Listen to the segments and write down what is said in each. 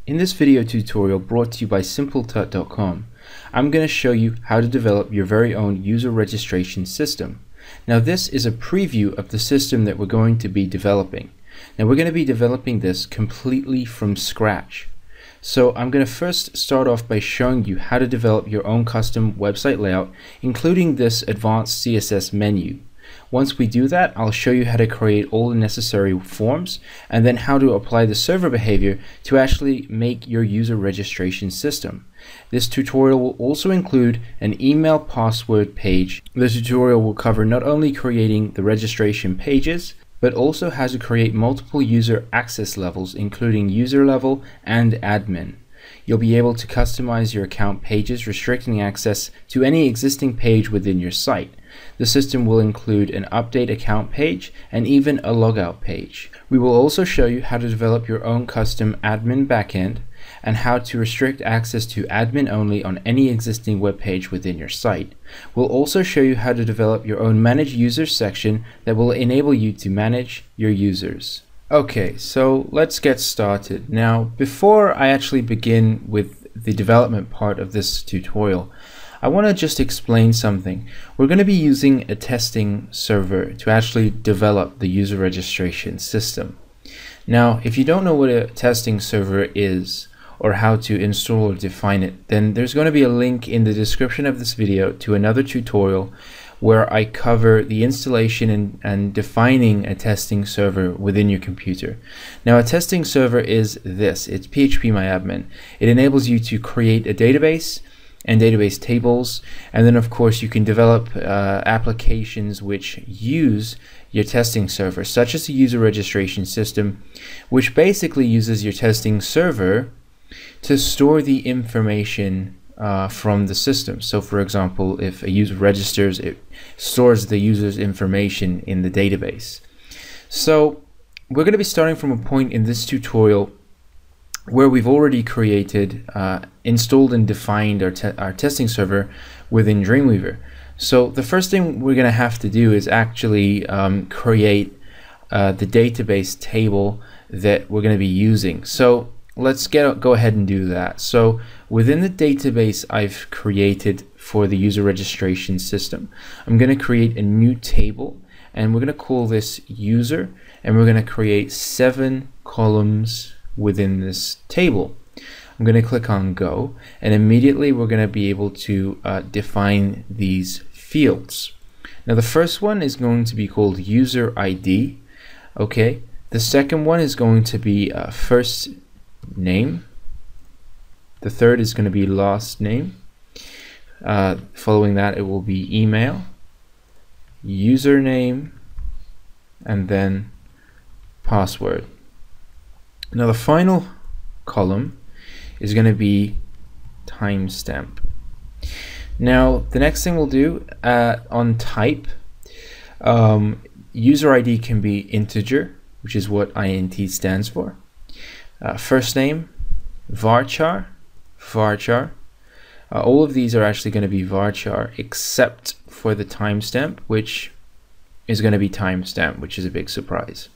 In this video tutorial brought to you by simpletut.com, I'm going to show you how to develop your very own user registration system. Now this is a preview of the system that we're going to be developing. Now we're going to be developing this completely from scratch. So I'm going to first start off by showing you how to develop your own custom website layout, including this advanced CSS menu. Once we do that, I'll show you how to create all the necessary forms and then how to apply the server behavior to actually make your user registration system. This tutorial will also include an email password page. The tutorial will cover not only creating the registration pages, but also how to create multiple user access levels, including user level and admin. You'll be able to customize your account pages, restricting access to any existing page within your site. The system will include an update account page and even a logout page. We will also show you how to develop your own custom admin backend and how to restrict access to admin only on any existing web page within your site. We'll also show you how to develop your own manage users section that will enable you to manage your users. Okay, so let's get started. Now, before I actually begin with the development part of this tutorial, I want to just explain something. We're going to be using a testing server to actually develop the user registration system. Now, if you don't know what a testing server is or how to install or define it, then there's going to be a link in the description of this video to another tutorial where I cover the installation and defining a testing server within your computer. Now, a testing server is this. It's PHPMyAdmin. It enables you to create a database and database tables, and then of course you can develop applications which use your testing server, such as a user registration system, which basically uses your testing server to store the information from the system. So for example, if a user registers, it stores the user's information in the database. So we're going to be starting from a point in this tutorial where we've already created, installed and defined our testing server within Dreamweaver. So the first thing we're going to have to do is actually create the database table that we're going to be using. So let's go ahead and do that. So within the database I've created for the user registration system, I'm going to create a new table, and we're going to call this user, and we're going to create 7 columns within this table. I'm going to click on go, and immediately we're going to be able to define these fields. Now the first one is going to be called user ID. Okay, the second one is going to be first name. The third is going to be last name. Following that, it will be email, username, and then password. Now the final column is going to be timestamp. Now the next thing we'll do on type, user ID can be integer, which is what int stands for. First name, varchar. All of these are actually going to be varchar except for the timestamp, which is going to be timestamp, which is a big surprise.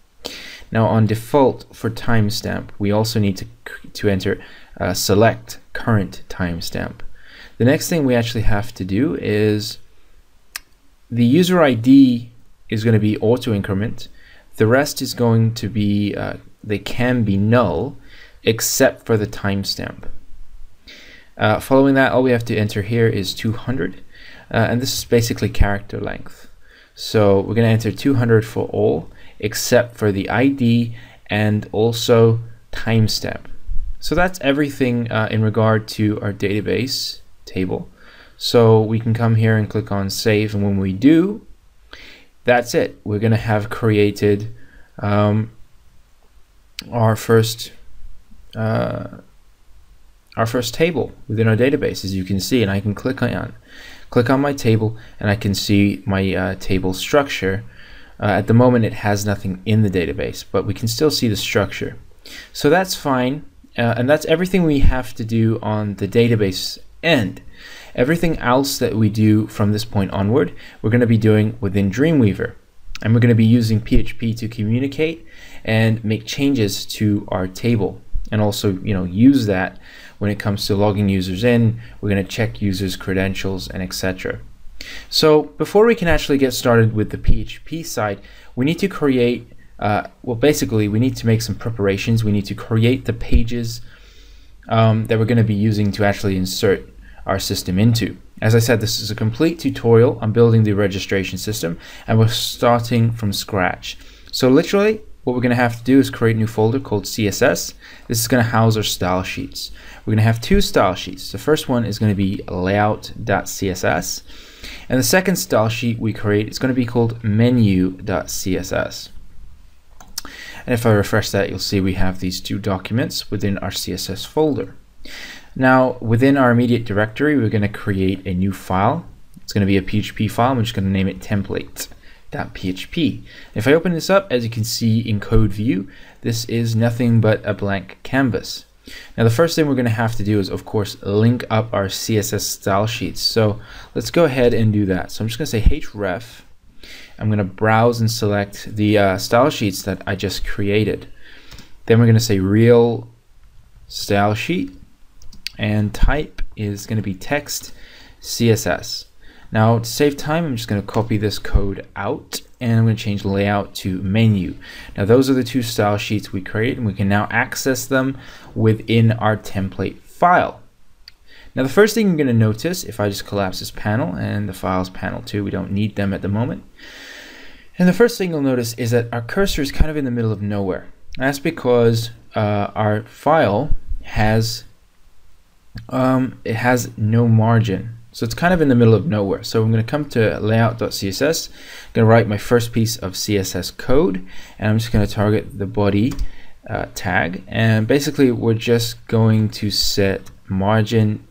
Now on default for timestamp, we also need to enter select current timestamp. The next thing we actually have to do is the user ID is going to be auto increment. The rest is going to be, they can be null except for the timestamp. Following that, all we have to enter here is 200, and this is basically character length. So we're going to enter 200 for all except for the ID and also timestamp. So that's everything in regard to our database table. So we can come here and click on save, and when we do, that's it. We're going to have created our first table within our database, as you can see, and I can click on my table and I can see my table structure. At the moment it has nothing in the database, but we can still see the structure. So that's fine, and that's everything we have to do on the database end. Everything else that we do from this point onward, we're going to be doing within Dreamweaver. And we're going to be using PHP to communicate and make changes to our table and also use that when it comes to logging users in. We're going to check users' credentials and etc. So before we can actually get started with the PHP side, we need to create well, basically we need to make some preparations. We need to create the pages that we're going to be using to actually insert our system into. As I said, this is a complete tutorial on building the registration system, and we're starting from scratch. So literally what we're going to have to do is create a new folder called CSS. This is going to house our style sheets. We're going to have two style sheets. The first one is going to be layout.css, and the second style sheet we create is going to be called menu.css. And if I refresh that, you'll see we have these two documents within our CSS folder. Now, within our immediate directory, we're going to create a new file. It's going to be a PHP file. I'm just going to name it template.php. If I open this up, as you can see in code view, this is nothing but a blank canvas. Now, the first thing we're going to have to do is, of course, link up our CSS style sheets. So let's go ahead and do that. So I'm just going to say href. I'm going to browse and select the style sheets that I just created. Then we're going to say real style sheet, and type is going to be text CSS. Now, to save time, I'm just going to copy this code out, and I'm going to change layout to menu. Now, those are the two style sheets we created, and we can now access them within our template file. Now, the first thing you're going to notice, if I just collapse this panel and the files panel too, we don't need them at the moment. And the first thing you'll notice is that our cursor is kind of in the middle of nowhere. That's because our file has it has no margin, so it's kind of in the middle of nowhere. So I'm going to come to layout.css, I'm going to write my first piece of CSS code, and I'm just going to target the body tag, and basically we're just going to set margin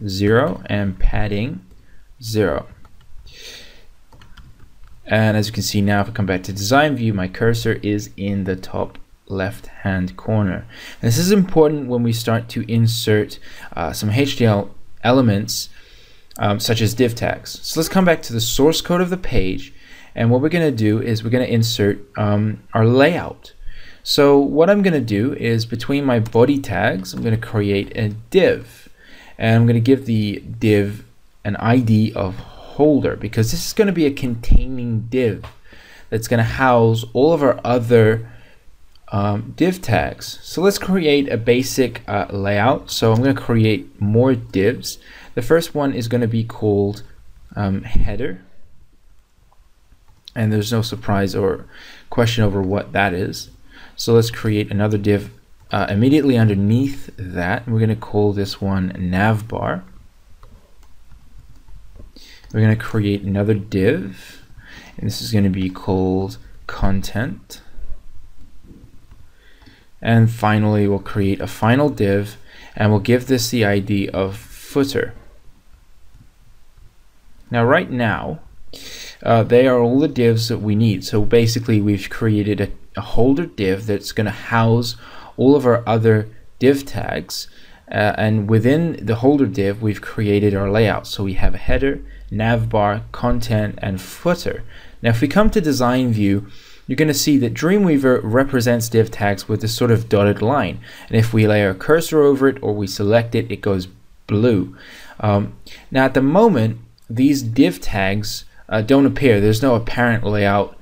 0 and padding 0. And as you can see now, if I come back to design view, my cursor is in the top left hand corner. And this is important when we start to insert some HTML elements such as div tags. So let's come back to the source code of the page, and what we're going to do is we're going to insert our layout. So what I'm going to do is between my body tags, I'm going to create a div, and I'm going to give the div an ID of holder, because this is going to be a containing div that's going to house all of our other div tags. So let's create a basic layout. So I'm going to create more divs. The first one is going to be called header, and there's no surprise or question over what that is. So let's create another div immediately underneath that, and we're going to call this one navbar. We're going to create another div, and this is going to be called content. And finally, we'll create a final div, and we'll give this the ID of footer. Now, right now, they are all the divs that we need. So basically, we've created a holder div that's going to house all of our other div tags. And within the holder div, we've created our layout. So we have a header, navbar, content, and footer. Now, if we come to design view, you're going to see that Dreamweaver represents div tags with this sort of dotted line. And if we lay our cursor over it or we select it, it goes blue. Now, at the moment, these div tags don't appear. There's no apparent layout.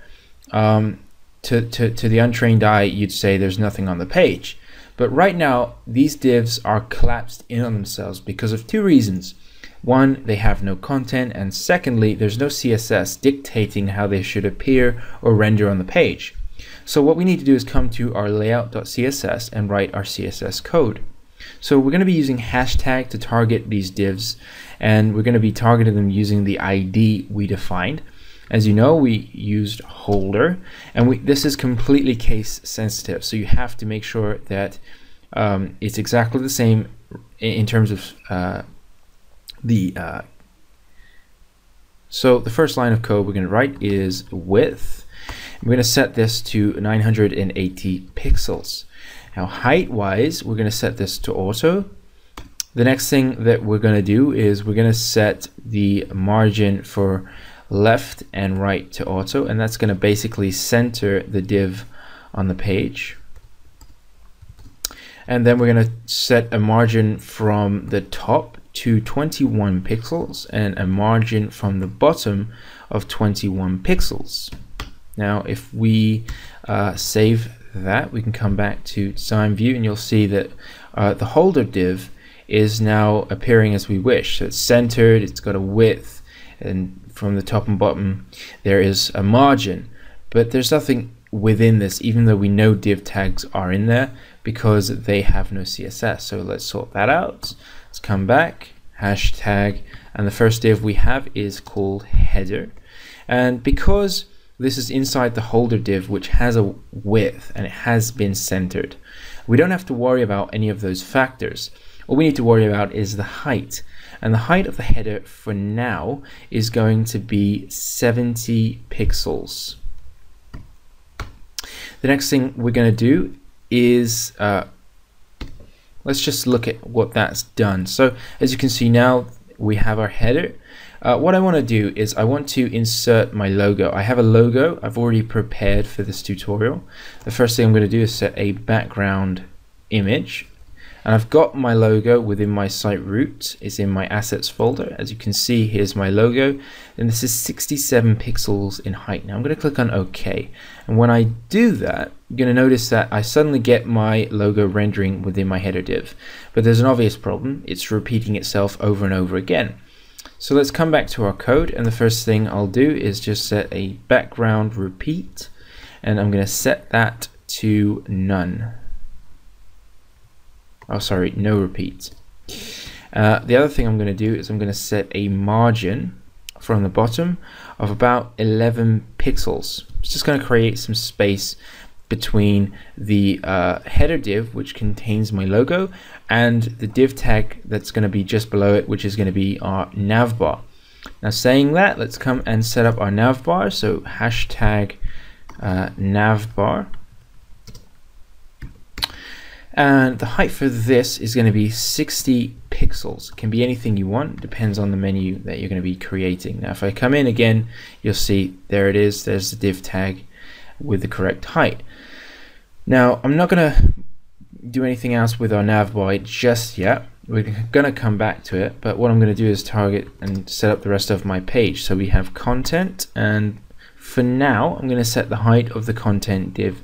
To the untrained eye, you'd say there's nothing on the page. But right now, these divs are collapsed in on themselves because of two reasons. One, they have no content, and secondly, there's no CSS dictating how they should appear or render on the page. So what we need to do is come to our layout.css and write our CSS code. So we're going to be using hashtag to target these divs, and we're going to be targeting them using the ID we defined. As you know, we used holder, and this is completely case sensitive, so you have to make sure that it's exactly the same in terms of so the first line of code we're going to write is width. We're going to set this to 980 pixels. Now, height wise, we're going to set this to auto. The next thing that we're going to do is we're going to set the margin for left and right to auto, and that's going to basically center the div on the page. and then we're going to set a margin from the top to 21 pixels and a margin from the bottom of 21 pixels. Now if we save that, we can come back to design view, and you'll see that the holder div is now appearing as we wish. So it's centered, it's got a width, and from the top and bottom there is a margin, but there's nothing within this, even though we know div tags are in there, because they have no CSS. So let's sort that out. Let's come back, hashtag, and the first div we have is called header. And because this is inside the holder div, which has a width and it has been centered, we don't have to worry about any of those factors. All we need to worry about is the height. And the height of the header for now is going to be 70 pixels. The next thing we're going to do is let's just look at what that's done. So as you can see now, we have our header. What I want to do is I want to insert my logo. I have a logo I've already prepared for this tutorial. The first thing I'm going to do is set a background image, and I've got my logo within my site root. It's in my assets folder. As you can see, here's my logo, and this is 67 pixels in height. Now I'm going to click on OK, and when I do that, you're going to notice that I suddenly get my logo rendering within my header div. But there's an obvious problem. It's repeating itself over and over again. So let's come back to our code, and the first thing I'll do is just set a background repeat, and I'm going to set that to none. Oh, sorry, no repeat. The other thing I'm going to do is I'm going to set a margin from the bottom of about 11 pixels. It's just going to create some space between the header div, which contains my logo, and the div tag that's going to be just below it, which is going to be our navbar. Now saying that, let's come and set up our navbar. So hashtag navbar. And the height for this is going to be 60 pixels. It can be anything you want, depends on the menu that you're going to be creating. Now if I come in again, you'll see there it is, there's the div tag with the correct height. Now I'm not going to do anything else with our navbar just yet. We're going to come back to it, but what I'm going to do is target and set up the rest of my page. So we have content, and for now I'm going to set the height of the content div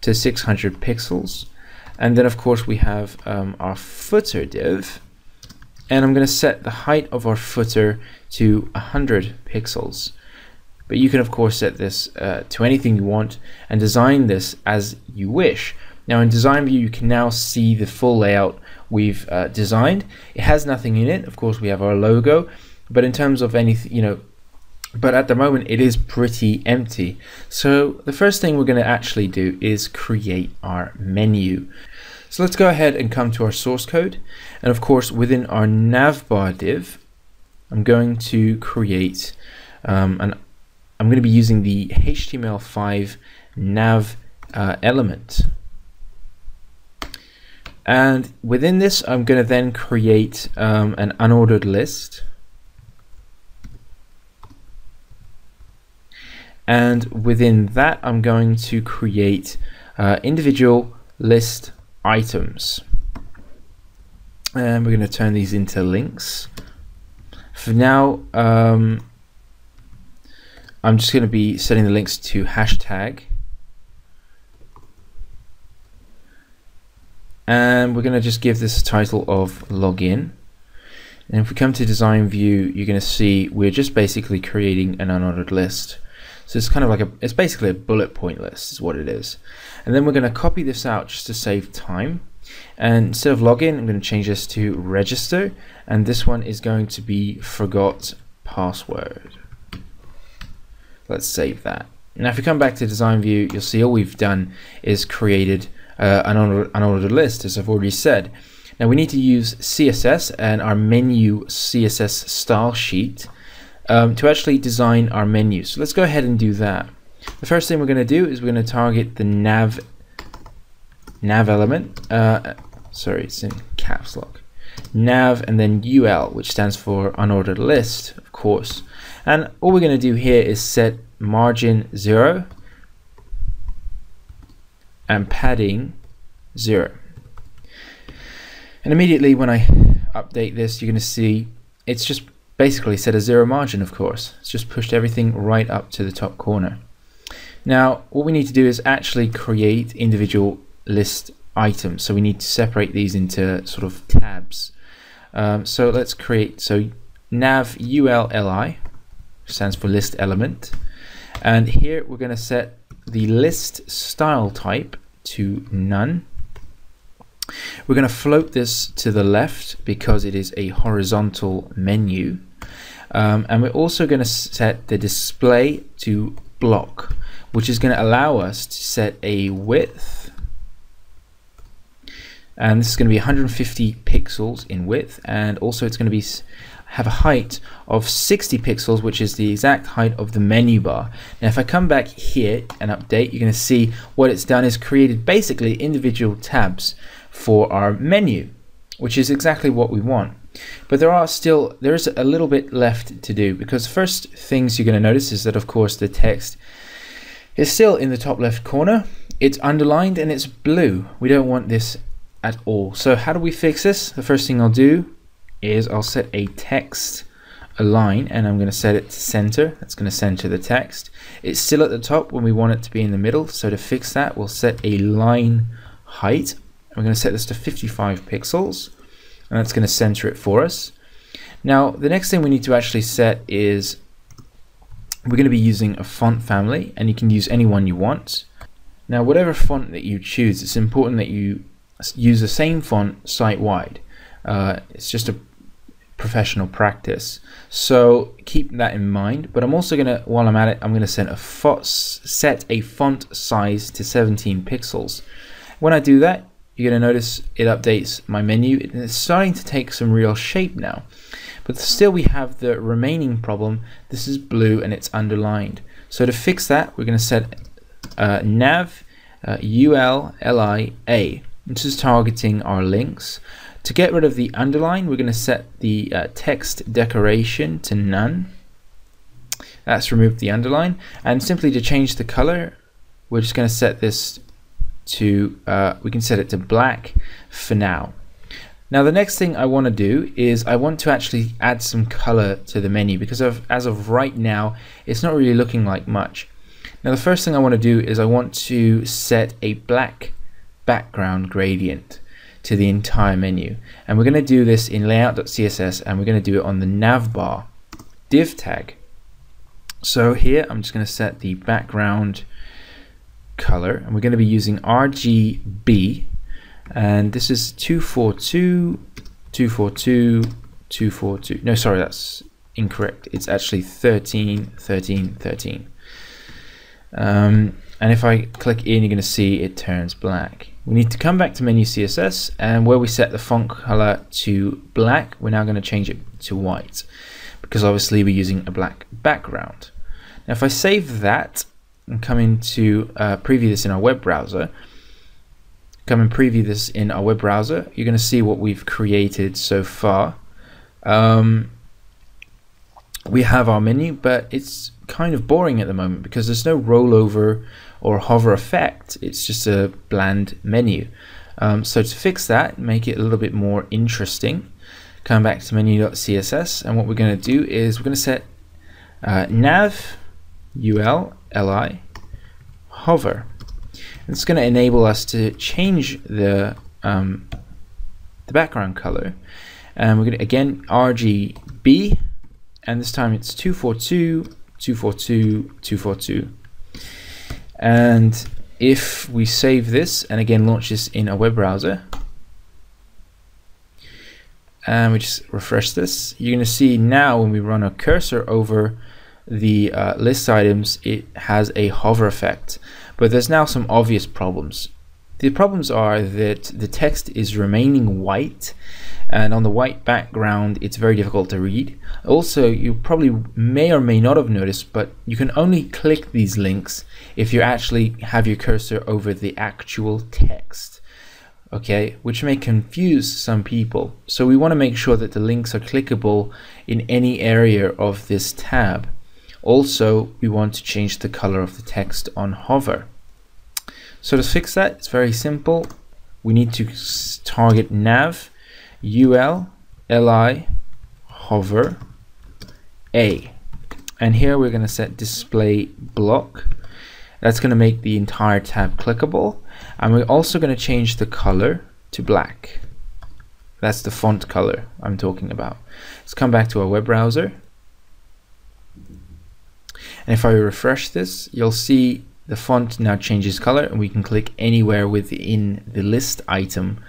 to 600 pixels. And then of course we have our footer div, and I'm going to set the height of our footer to 100 pixels. But you can of course set this to anything you want and design this as you wish. Now in design view you can now see the full layout we've designed. It has nothing in it. Of course we have our logo, but in terms of anything, but at the moment it is pretty empty. So the first thing we're going to actually do is create our menu. So let's go ahead and come to our source code, and of course within our navbar div I'm going to create I'm going to be using the HTML5 nav element, and within this I'm going to then create an unordered list. And within that I'm going to create individual list items, and we're going to turn these into links. For now I'm just going to be setting the links to hashtag, and we're going to just give this a title of login. And if we come to design view, you're going to see we're just basically creating an unordered list. So it's kind of like it's basically a bullet point list is what it is. And then we're going to copy this out just to save time. And instead of login, I'm going to change this to register. And this one is going to be forgot password. Let's save that. Now if we come back to design view, you'll see all we've done is created an unordered list, as I've already said. Now we need to use CSS and our menu CSS style sheet to actually design our menu. So let's go ahead and do that. The first thing we're going to do is we're going to target the nav element. Sorry, it's in caps lock. Nav and then UL, which stands for unordered list, of course. And all we're going to do here is set margin 0 and padding 0. And immediately when I update this, you're going to see it's just basically set a zero margin, of course. It's just pushed everything right up to the top corner. Now, what we need to do is actually create individual list items. So we need to separate these into sort of tabs. So let's create, so nav ULLI stands for list element. And here we're going to set the list style type to none. We're going to float this to the left because it is a horizontal menu. And we're also going to set the display to block, which is going to allow us to set a width. And this is going to be 150 pixels in width, and also it's going to have a height of 60 pixels, which is the exact height of the menu bar. Now if I come back here and update, you're going to see what it's done is created basically individual tabs for our menu, which is exactly what we want. But there is a little bit left to do, because first things you're going to notice is that of course the text is still in the top left corner. It's underlined and it's blue. We don't want this at all. So how do we fix this? The first thing I'll do is I'll set a text align, and I'm going to set it to center. That's going to center the text. It's still at the top when we want it to be in the middle. So to fix that, we'll set a line height. We're going to set this to 55 pixels, and that's going to center it for us. Now the next thing we need to actually set is we're going to be using a font family, and you can use any one you want. Now whatever font that you choose, it's important that you use the same font site-wide. It's just a professional practice, so keep that in mind. But I'm also going to, while I'm at it, I'm going to set a font size to 17 pixels. When I do that, you're going to notice it updates my menu. It's starting to take some real shape now, but still we have the remaining problem. This is blue and it's underlined. So to fix that, we're going to set nav ULLIA. This is targeting our links. To get rid of the underline, we're going to set the text decoration to none. That's removed the underline. And simply to change the color, we're just going to set this to, we can set it to black for now. Now the next thing I want to do is I want to actually add some color to the menu, because as of right now, it's not really looking like much. Now the first thing I want to do is I want to set a black background gradient to the entire menu, and we're going to do this in layout.css, and we're going to do it on the navbar div tag. So here I'm just going to set the background color, and we're going to be using RGB, and this is 242 242 242. No, sorry, that's incorrect. It's actually 13 13 13. And if I click in, you're going to see it turns black. We need to come back to menu CSS, and where we set the font color to black, we're now going to change it to white, because obviously we're using a black background. Now if I save that and come into preview this in our web browser, you're going to see what we've created so far. We have our menu, but it's kind of boring at the moment because there's no rollover or hover effect. It's just a bland menu. So to fix that, make it a little bit more interesting, come back to menu.css, and what we're going to do is we're going to set nav ULLI hover. It's going to enable us to change the background color, and we're going to again RGB, and this time it's 242 242 242. And if we save this and again launch this in a web browser, and we just refresh this, you're going to see now when we run a cursor over the list items, it has a hover effect. But there's now some obvious problems. The problems are that the text is remaining white, and on the white background it's very difficult to read. Also, you probably may or may not have noticed, but you can only click these links if you actually have your cursor over the actual text, okay, which may confuse some people. So we want to make sure that the links are clickable in any area of this tab. Also, we want to change the color of the text on hover. So to fix that, it's very simple. We need to target nav ul li hover a, and here we're going to set display block. That's going to make the entire tab clickable, and we're also going to change the color to black. That's the font color I'm talking about. Let's come back to our web browser, and if I refresh this, you'll see the font now changes color, and we can click anywhere within the list item.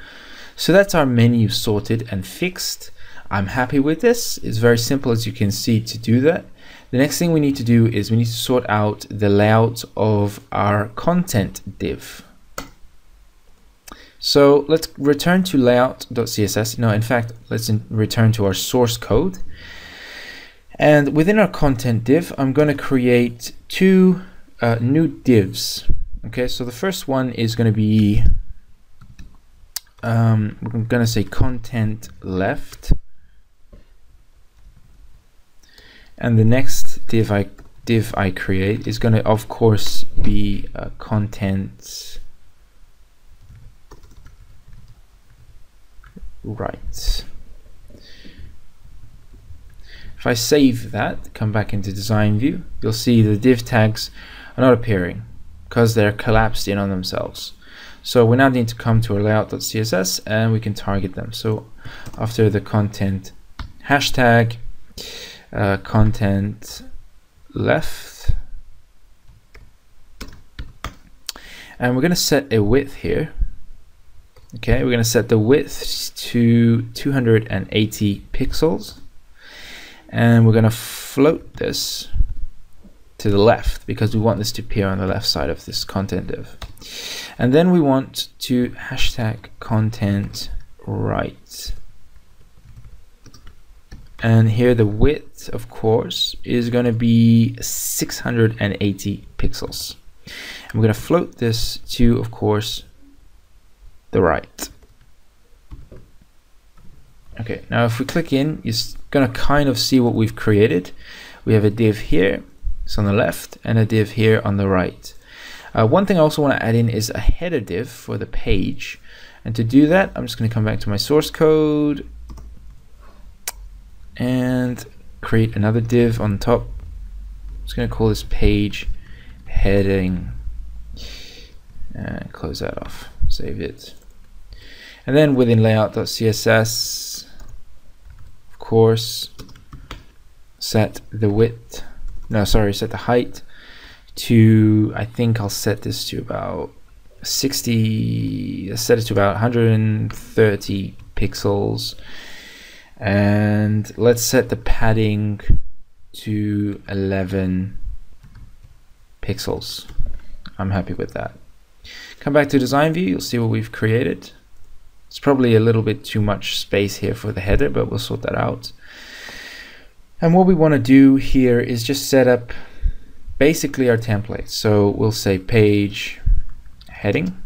So that's our menu sorted and fixed. I'm happy with this. It's very simple, as you can see, to do that. The next thing we need to do is we need to sort out the layout of our content div. So let's return to layout.css. No, in fact, let's return to our source code. And within our content div, I'm going to create two new divs. Okay, so the first one is going to be, we're going to say content left. And the next div I create is going to, of course, be content right. If I save that, come back into design view, you'll see the div tags are not appearing because they're collapsed in on themselves. So we now need to come to our layout.css and we can target them. So after the content hashtag, content left, and we're going to set a width here. Okay, we're going to set the width to 280 pixels, and we're going to float this to the left because we want this to appear on the left side of this content div. And then we want to hashtag content right. And here the width, of course, is going to be 680 pixels. And we're going to float this to, of course, the right. Okay, now if we click in, you're going to kind of see what we've created. We have a div here, it's on the left, and a div here on the right. One thing I also want to add in is a header div for the page. And to do that, I'm just going to come back to my source code and create another div on top. I'm just going to call this page heading and close that off, save it. And then within layout.css, of course, set the width, set the height to, I think I'll set this to about 60, let's set it to about 130 pixels. And let's set the padding to 11 pixels. I'm happy with that. Come back to design view, you'll see what we've created. It's probably a little bit too much space here for the header, but we'll sort that out. And what we want to do here is just set up basically our template. So we'll say page heading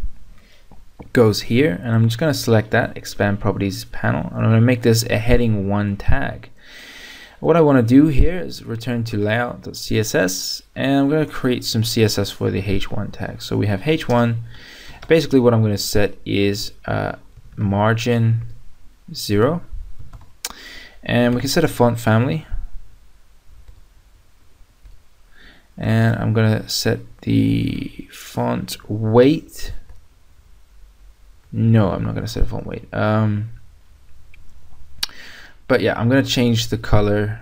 goes here, and I'm just going to select that, expand properties panel, and I'm going to make this a heading 1 tag. What I want to do here is return to layout.css, and I'm going to create some CSS for the h1 tag. So we have h1. Basically what I'm going to set is margin 0, and we can set a font family, and I'm going to set the font weight. No, I'm not going to set a font weight. But yeah, I'm going to change the color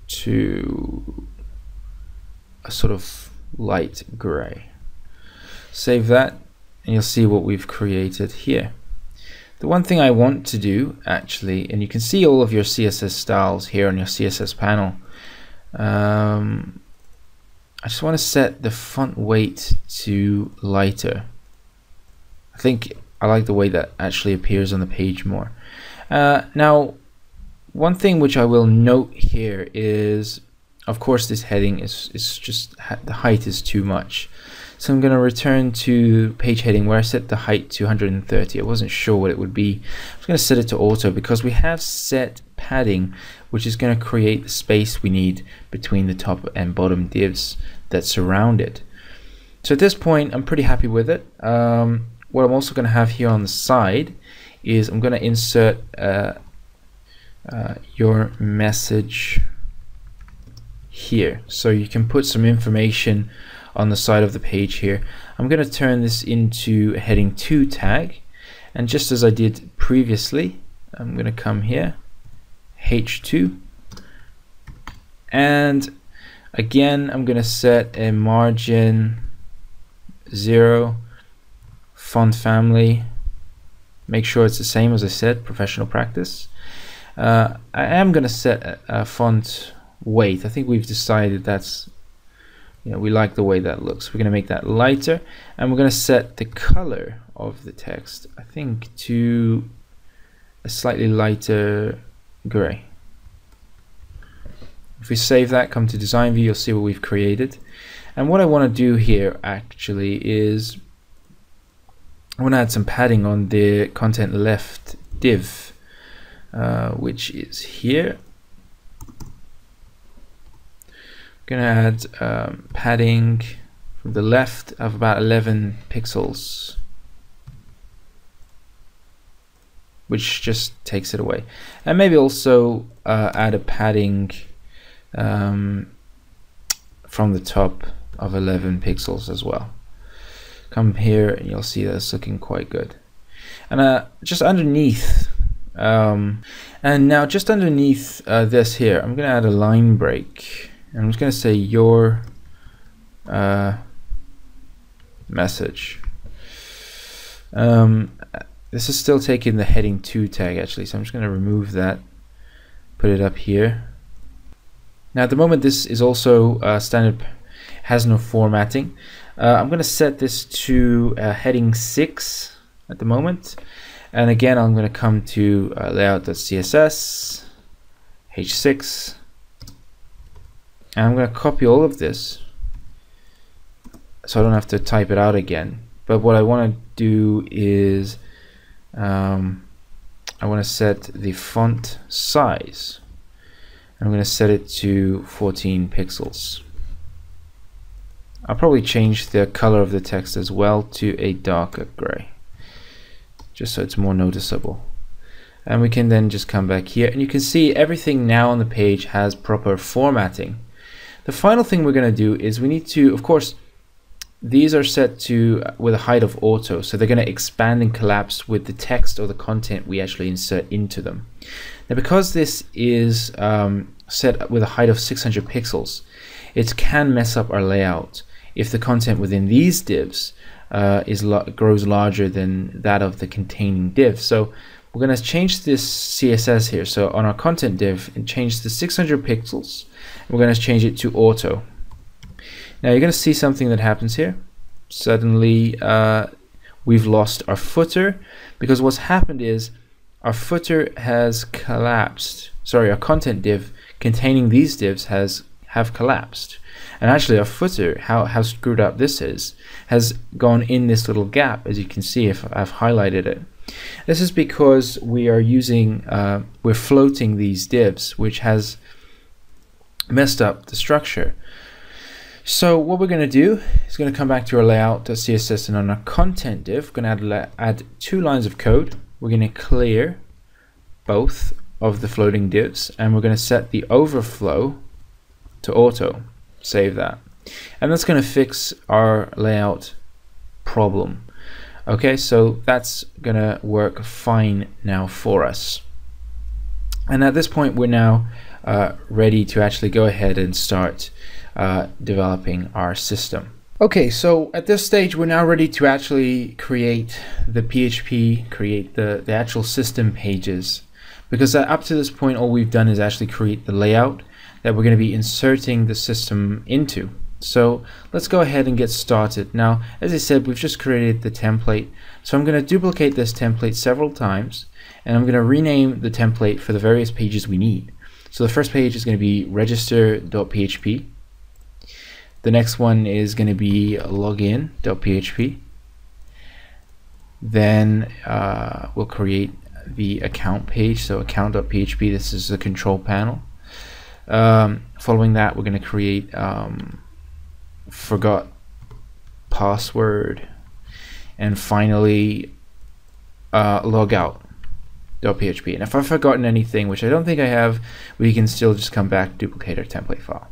to a sort of light gray. Save that, and you'll see what we've created here. The one thing I want to do, actually, and you can see all of your CSS styles here on your CSS panel. I just want to set the font weight to lighter. I think I like the way that actually appears on the page more. Now, one thing which I will note here is, of course, this heading is just, the height is too much. So I'm going to return to page heading where I set the height to 130. I wasn't sure what it would be. I'm just going to set it to auto because we have set padding, which is going to create the space we need between the top and bottom divs that surround it. So at this point, I'm pretty happy with it. What I'm also going to have here on the side is I'm going to insert your message here, so you can put some information on the side of the page here. I'm going to turn this into a heading 2 tag, and just as I did previously, I'm going to come here, H2, and again I'm going to set a margin 0, font family, make sure it's the same as I said, professional practice. I am going to set a font weight. I think we've decided that's, we like the way that looks. We're going to make that lighter, and we're going to set the color of the text, I think, to a slightly lighter gray. If we save that, come to design view, you'll see what we've created. And what I want to do here actually is I want to add some padding on the content left div, which is here. I'm going to add padding from the left of about 11 pixels, which just takes it away. And maybe also add a padding from the top of 11 pixels as well. Come here and you'll see that it's looking quite good. And just underneath, and now just underneath this here, I'm going to add a line break. And I'm just going to say your message. This is still taking the heading 2 tag actually, so I'm just going to remove that, put it up here. Now at the moment this is also standard, has no formatting. I'm going to set this to heading 6 at the moment, and again I'm going to come to layout.css, h6, and I'm going to copy all of this so I don't have to type it out again. But what I want to do is I want to set the font size. I'm going to set it to 14 pixels. I'll probably change the color of the text as well to a darker gray, just so it's more noticeable. And we can then just come back here, and you can see everything now on the page has proper formatting. The final thing we're going to do is we need to, of course, these are set to with a height of auto, so they're going to expand and collapse with the text or the content we actually insert into them. Now because this is set with a height of 600 pixels, it can mess up our layout if the content within these divs grows larger than that of the containing div. So we're going to change this CSS here. So on our content div, and change the 600 pixels. We're going to change it to auto. Now you're going to see something that happens here. Suddenly we've lost our footer, because what's happened is our footer has collapsed. Sorry, our content div containing these divs have collapsed. And actually our footer, how screwed up this is, has gone in this little gap, as you can see if I've highlighted it. This is because we are using, we're floating these divs, which has messed up the structure. So what we're going to do is going to come back to our layout.css, and on our content div, we're going to add 2 lines of code. We're going to clear both of the floating divs, and we're going to set the overflow to auto. Save that. And that's going to fix our layout problem. Okay, so that's going to work fine now for us. And at this point, we're now ready to actually go ahead and start developing our system. Okay, so at this stage, we're now ready to actually create the PHP, create the actual system pages. Because up to this point, all we've done is actually create the layout that we're going to be inserting the system into. So let's go ahead and get started. Now, as I said, we've just created the template. So I'm going to duplicate this template several times, and I'm going to rename the template for the various pages we need. So the first page is going to be register.php. The next one is going to be login.php. Then we'll create the account page. So account.php, this is the control panel. Following that, we're going to create forgot password, and finally log out. .php. And if I've forgotten anything, which I don't think I have, we can still just come back, duplicate our template file.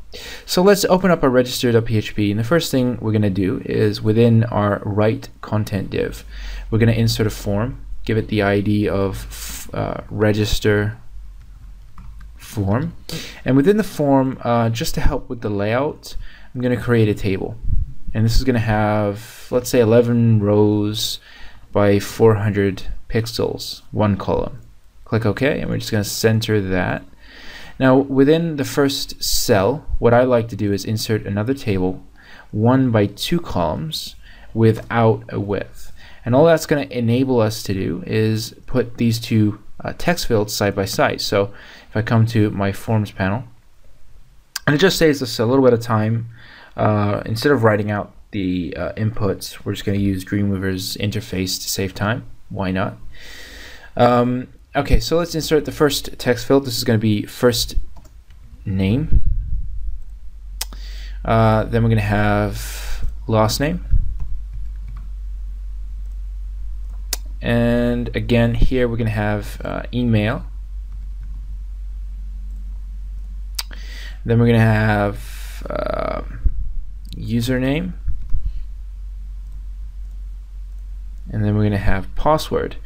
So let's open up our register.php, and the first thing we're going to do is within our write content div, we're going to insert a form, give it the ID of register form, and within the form, just to help with the layout, I'm going to create a table, and this is going to have, let's say, 11 rows by 400 pixels, one column. Click OK, and we're just going to center that. Now within the first cell, what I like to do is insert another table, 1 by 2 columns without a width. And all that's going to enable us to do is put these two text fields side by side. So if I come to my forms panel, and it just saves us a little bit of time, instead of writing out the inputs, we're just going to use Dreamweaver's interface to save time. Why not? Okay, so let's insert the first text field. This is going to be first name. Then we're going to have last name. And again, here we're going to have email. Then we're going to have username. And then we're going to have password.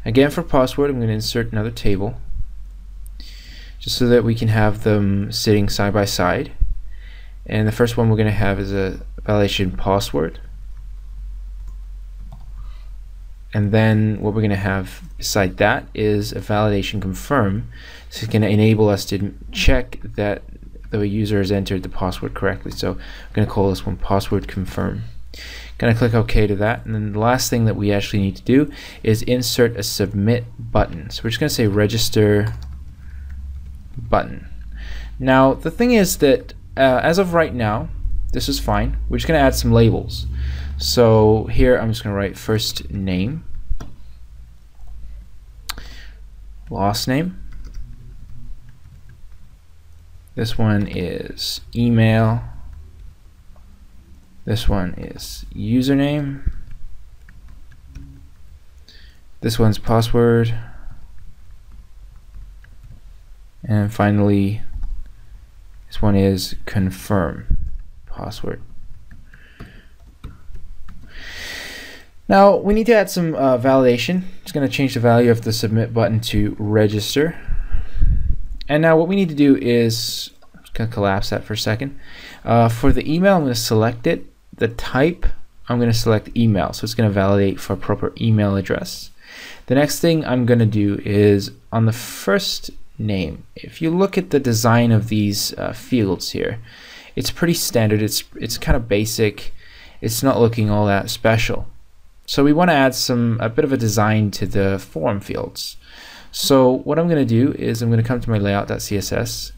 Again, for password, I'm going to insert another table just so that we can have them sitting side by side. And the first one we're going to have is a validation password. And then what we're going to have beside that is a validation confirm. So it's going to enable us to check that the user has entered the password correctly. So I'm going to call this one password confirm. Going to click OK to that, and then the last thing that we actually need to do is insert a submit button. So we're just going to say register button. Now the thing is that as of right now, this is fine. We're just going to add some labels. So here I'm just going to write first name, last name. This one is email. This one is username. This one's password. And finally, this one is confirm password. Now we need to add some validation. It's going to change the value of the submit button to register. And now what we need to do is, I'm just going to collapse that for a second. For the email, I'm going to select it. The type, I'm going to select email, so it's going to validate for a proper email address. The next thing I'm going to do is on the first name, if you look at the design of these fields here, it's pretty standard. It's kind of basic. It's not looking all that special. So we want to add a bit of a design to the form fields. So what I'm going to do is I'm going to come to my layout.css,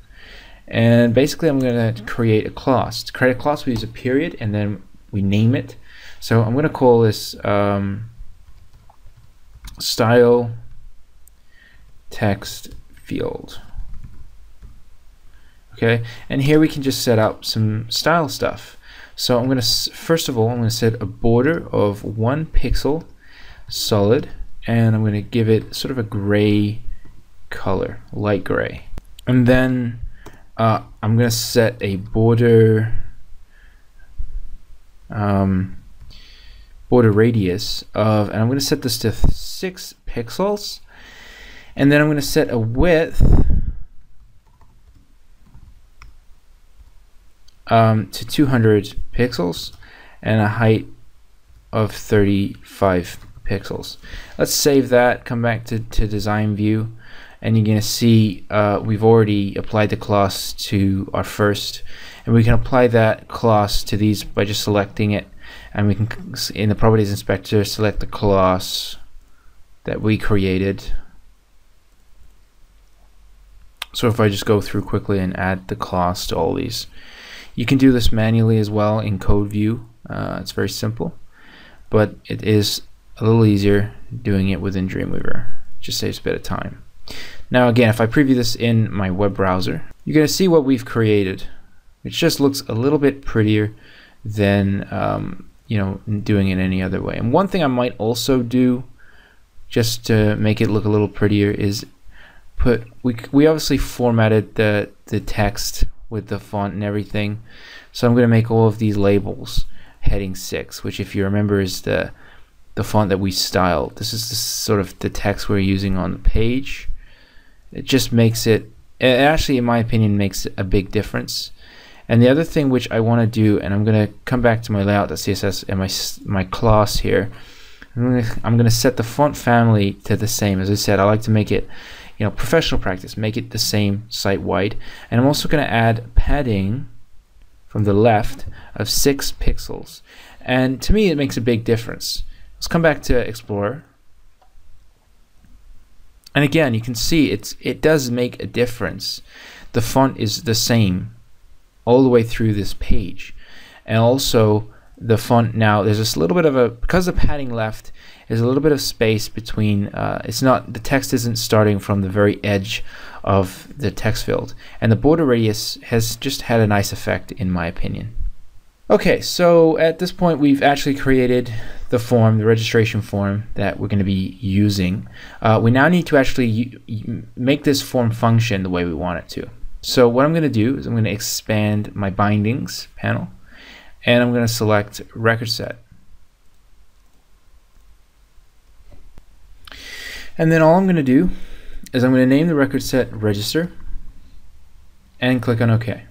and basically I'm going to create a class. To create a class, we use a period and then we name it. So I'm going to call this style text field. Okay, and here we can just set up some style stuff. So I'm going to, first of all, I'm going to set a border of 1 pixel solid, and I'm going to give it sort of a gray color, light gray. And then I'm going to set a border radius of, and I'm going to set this to 6 pixels, and then I'm going to set a width to 200 pixels and a height of 35 pixels. Let's save that, come back to design view, and you're going to see we've already applied the class to our first, and we can apply that class to these by just selecting it, and we can, in the properties inspector, select the class that we created. So if I just go through quickly and add the class to all these, you can do this manually as well in code view. It's very simple, but it is a little easier doing it within Dreamweaver. Just saves a bit of time. Now again, if I preview this in my web browser, you're going to see what we've created, which just looks a little bit prettier than doing it any other way. And one thing I might also do, just to make it look a little prettier, is we obviously formatted the text with the font and everything. So I'm going to make all of these labels heading 6, which, if you remember, is the font that we styled. This is sort of the text we're using on the page. It just makes it actually, in my opinion, makes a big difference. And the other thing which I want to do, and I'm going to come back to my layout.css and my class here, I'm going to set the font family to the same. As I said, I like to make it, professional practice, make it the same site-wide. And I'm also going to add padding from the left of 6 pixels. And to me, it makes a big difference. Let's come back to Explorer. And again, you can see it does make a difference. The font is the same all the way through this page. And also the font now, there's just a little bit of because the padding left, there's a little bit of space between, the text isn't starting from the very edge of the text field. And the border radius has just had a nice effect, in my opinion. Okay, so at this point we've actually created the form, the registration form that we're going to be using. We now need to actually make this form function the way we want it to. So what I'm going to do is I'm going to expand my bindings panel, and I'm going to select record set. And then all I'm going to do is I'm going to name the record set register and click on OK.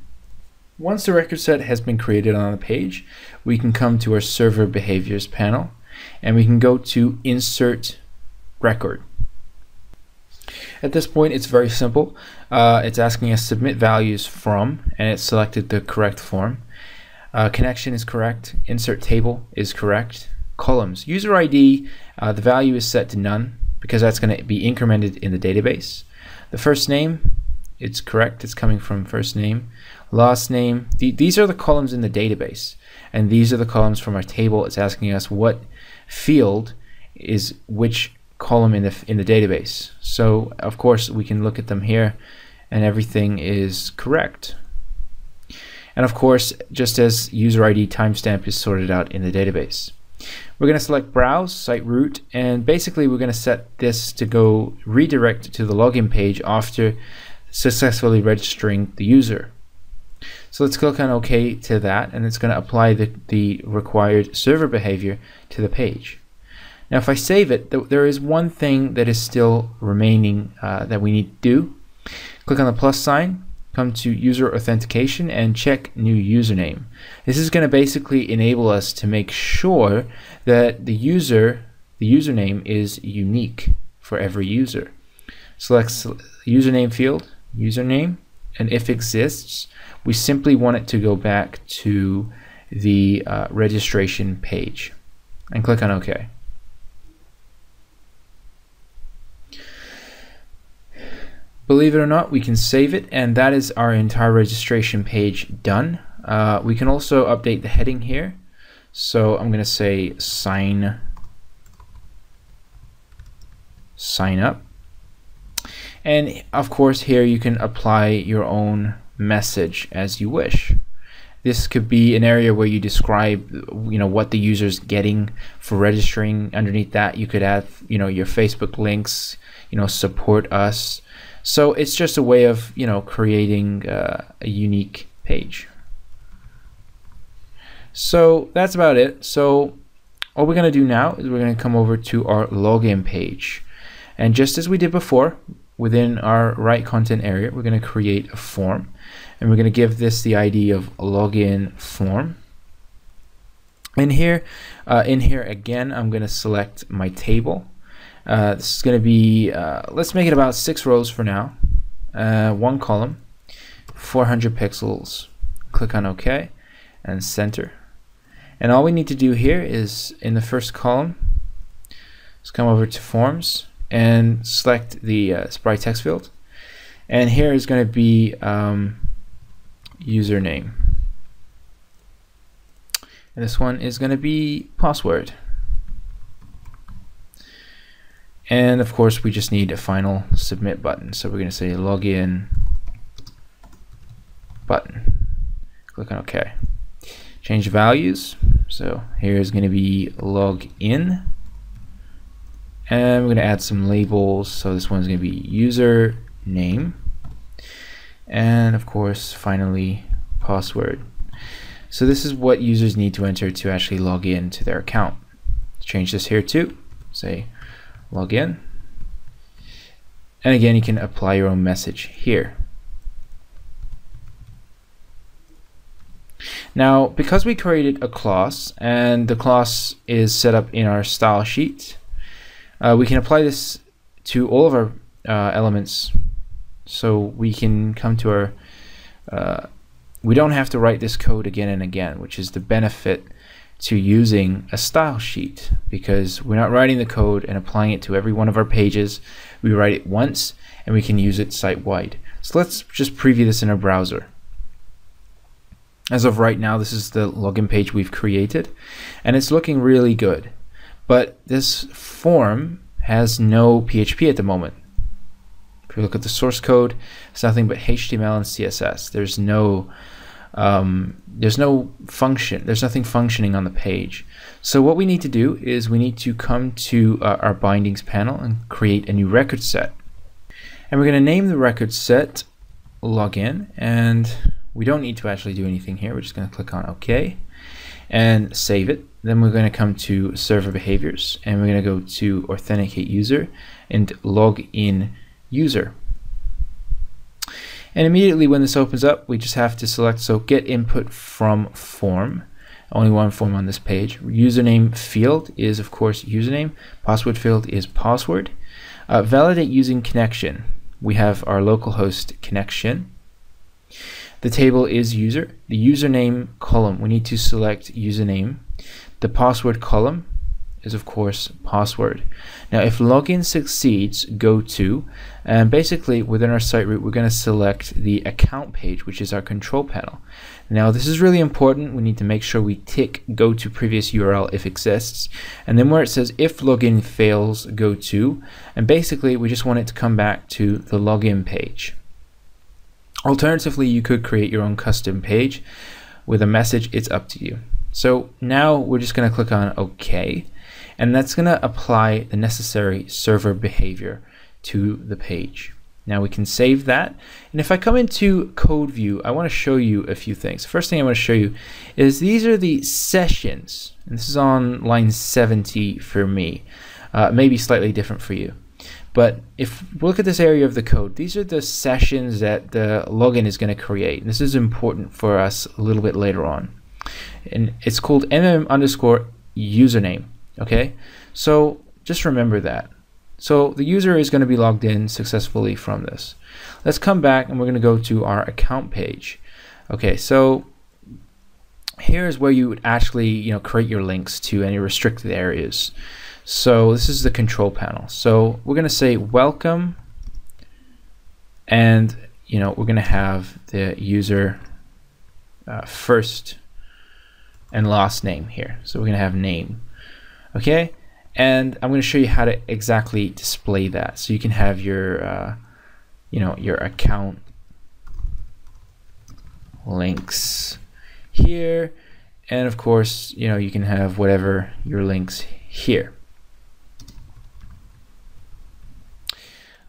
Once the record set has been created on the page, we can come to our server behaviors panel and we can go to insert record. At this point, it's very simple. It's asking us submit values from, and it's selected the correct form. Connection is correct. Insert table is correct. Columns. User ID, the value is set to none because that's going to be incremented in the database. The first name, it's correct. It's coming from first name. Last name. These are the columns in the database, and these are the columns from our table. It's asking us what field is which column in the database. So of course we can look at them here and everything is correct. And of course, just as user ID, timestamp is sorted out in the database. We're going to select browse site root, and basically we're going to set this to go redirect to the login page after successfully registering the user. So let's click on OK to that, and it's going to apply the required server behavior to the page. Now if I save it, there is one thing that is still remaining that we need to do. Click on the plus sign, come to user authentication, and check new username. This is going to basically enable us to make sure that the username is unique for every user. Select username field, username, and if exists, we simply want it to go back to the registration page, and click on OK. Believe it or not, we can save it, and that is our entire registration page done. We can also update the heading here. So I'm going to say sign up. And of course here you can apply your own message as you wish. This could be an area where you describe what the user's getting for registering. Underneath that you could add your Facebook links, support us. So it's just a way of creating a unique page. So that's about it. So all we're going to do now is we're going to come over to our login page, and just as we did before, within our write content area, we're going to create a form, and we're going to give this the ID of login form. And here, again, I'm going to select my table. This is going to be, let's make it about 6 rows for now, 1 column, 400 pixels. Click on OK and center. And all we need to do here is in the first column, let's come over to forms and select the sprite text field. And here is going to be username. And this one is going to be password. And of course, we just need a final submit button. So we're going to say login button. Click on OK. Change values. So here is going to be login. And we're going to add some labels. So this one's going to be user name, and of course finally password. So this is what users need to enter to actually log in to their account. Change this here too, say login, and again you can apply your own message here. Now because we created a class and the class is set up in our style sheet, we can apply this to all of our elements. So we can come to our we don't have to write this code again and again, which is the benefit to using a style sheet, because we're not writing the code and applying it to every one of our pages. We write it once and we can use it site-wide. So let's just preview this in our browser. As of right now, this is the login page we've created and it's looking really good, but this form has no PHP at the moment. If you look at the source code, it's nothing but HTML and CSS. There's nothing functioning on the page. So what we need to do is we need to come to our bindings panel and create a new record set. And we're going to name the record set login, and we don't need to actually do anything here. We're just going to click on OK and save it. Then we're going to come to server behaviors and we're going to go to authenticate user and log in user. And immediately when this opens up, we just have to select, so get input from form, only one form on this page. Username field is of course username, password field is password. Validate using connection. We have our localhost connection. The table is user. The username column, we need to select username. The password column is of course password. Now if login succeeds, go to, and basically within our site root we're going to select the account page, which is our control panel. Now this is really important. We need to make sure we tick go to previous URL if exists, and then where it says if login fails, go to, and basically we just want it to come back to the login page. Alternatively, you could create your own custom page with a message. It's up to you. So now we're just going to click on OK, and that's going to apply the necessary server behavior to the page. Now we can save that, and if I come into code view, I want to show you a few things. First thing I want to show you is these are the sessions, and this is on line 70 for me. Maybe slightly different for you. But if we look at this area of the code, these are the sessions that the login is going to create. And this is important for us a little bit later on. And it's called mm_username. Okay, so just remember that. So the user is going to be logged in successfully from this. Let's come back and we're going to go to our account page. Okay, so here's where you would actually create your links to any restricted areas. So this is the control panel. So we're going to say welcome, and we're going to have the user first and last name here. So we're going to have name. Okay, and I'm going to show you how to exactly display that. So you can have your your account links here, and of course you can have whatever your links here.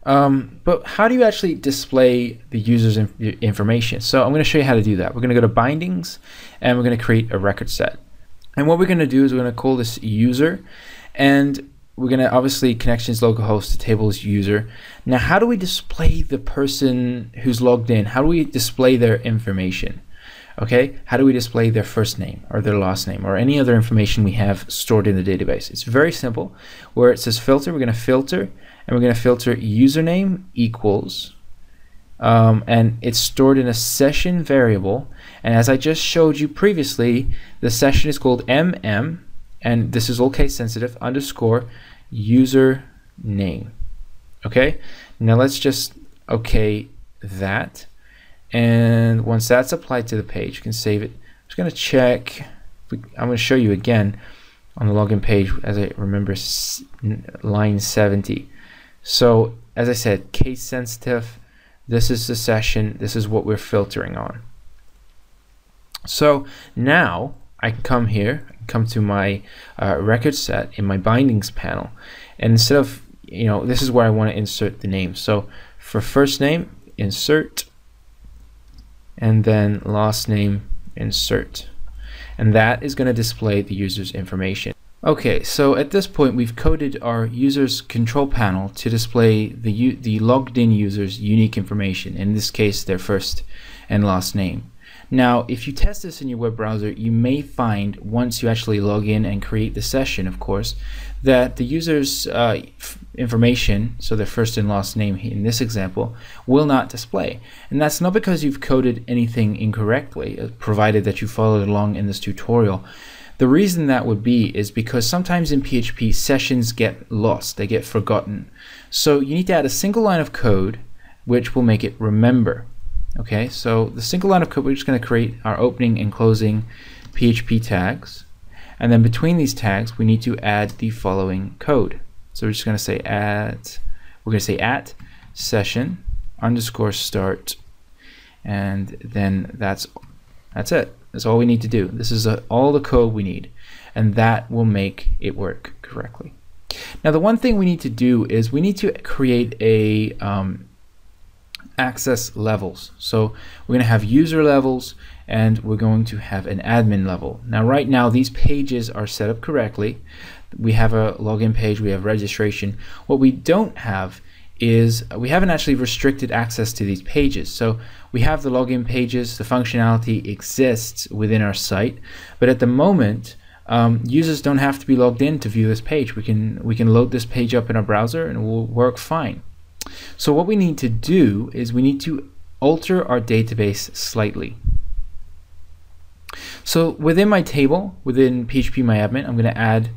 But how do you actually display the user's information? So I'm going to show you how to do that. We're going to go to bindings and we're going to create a record set. And what we're going to do is we're going to call this user, and we're going to obviously connections localhost, the table is user. Now how do we display the person who's logged in? How do we display their information? Okay, how do we display their first name or their last name or any other information we have stored in the database? It's very simple. Where it says filter, we're going to filter, and we're going to filter username equals, and it's stored in a session variable, and as I just showed you previously, the session is called mm, and this is all case sensitive, underscore user name. Okay, now let's just OK that, and once that's applied to the page, you can save it. I'm just going to check. I'm going to show you again on the login page, as I remember, line 70. So as I said, case sensitive, this is the session, this is what we're filtering on. So now I can come here, come to my record set in my bindings panel, And instead of, this is where I want to insert the name. So for first name, insert, and then last name, insert. And that is going to display the user's information. Okay, so at this point we've coded our user's control panel to display the logged in user's unique information, in this case their first and last name. Now if you test this in your web browser, you may find, once you actually log in and create the session, of course, that the user's information, so their first and last name in this example, will not display. And that's not because you've coded anything incorrectly, provided that you followed along in this tutorial. The reason that would be is because sometimes in PHP sessions get lost, they get forgotten. So you need to add a single line of code which will make it remember. Okay, so the single line of code, we're just going to create our opening and closing PHP tags, and then between these tags we need to add the following code. So we're just going to say at session underscore start, and then that's it. That's all we need to do. This is all the code we need, and that will make it work correctly. Now the one thing we need to do is we need to create a access levels. So we're going to have user levels and we're going to have an admin level. Now right now these pages are set up correctly. We have a login page, we have registration. What we don't have is we haven't actually restricted access to these pages. So we have the login pages, the functionality exists within our site, but at the moment users don't have to be logged in to view this page. We can load this page up in our browser and it will work fine. So what we need to do is we need to alter our database slightly. So within my table, within PHPMyAdmin, I'm going to add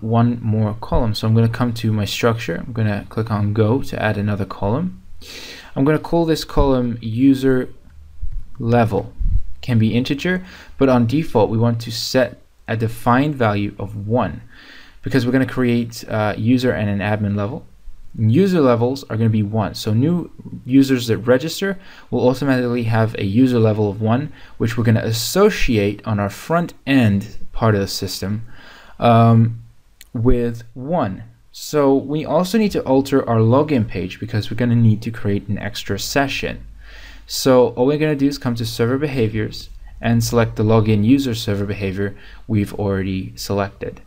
one more column. So I'm going to come to my structure. I'm going to click on Go to add another column. I'm going to call this column user level. It can be integer, but on default we want to set a defined value of 1 because we're going to create user and an admin level. User levels are going to be 1, so new users that register will automatically have a user level of 1, which we're going to associate on our front end part of the system with 1. So we also need to alter our login page because we're going to need to create an extra session. So all we're going to do is come to server behaviors and select the login user server behavior we've already selected.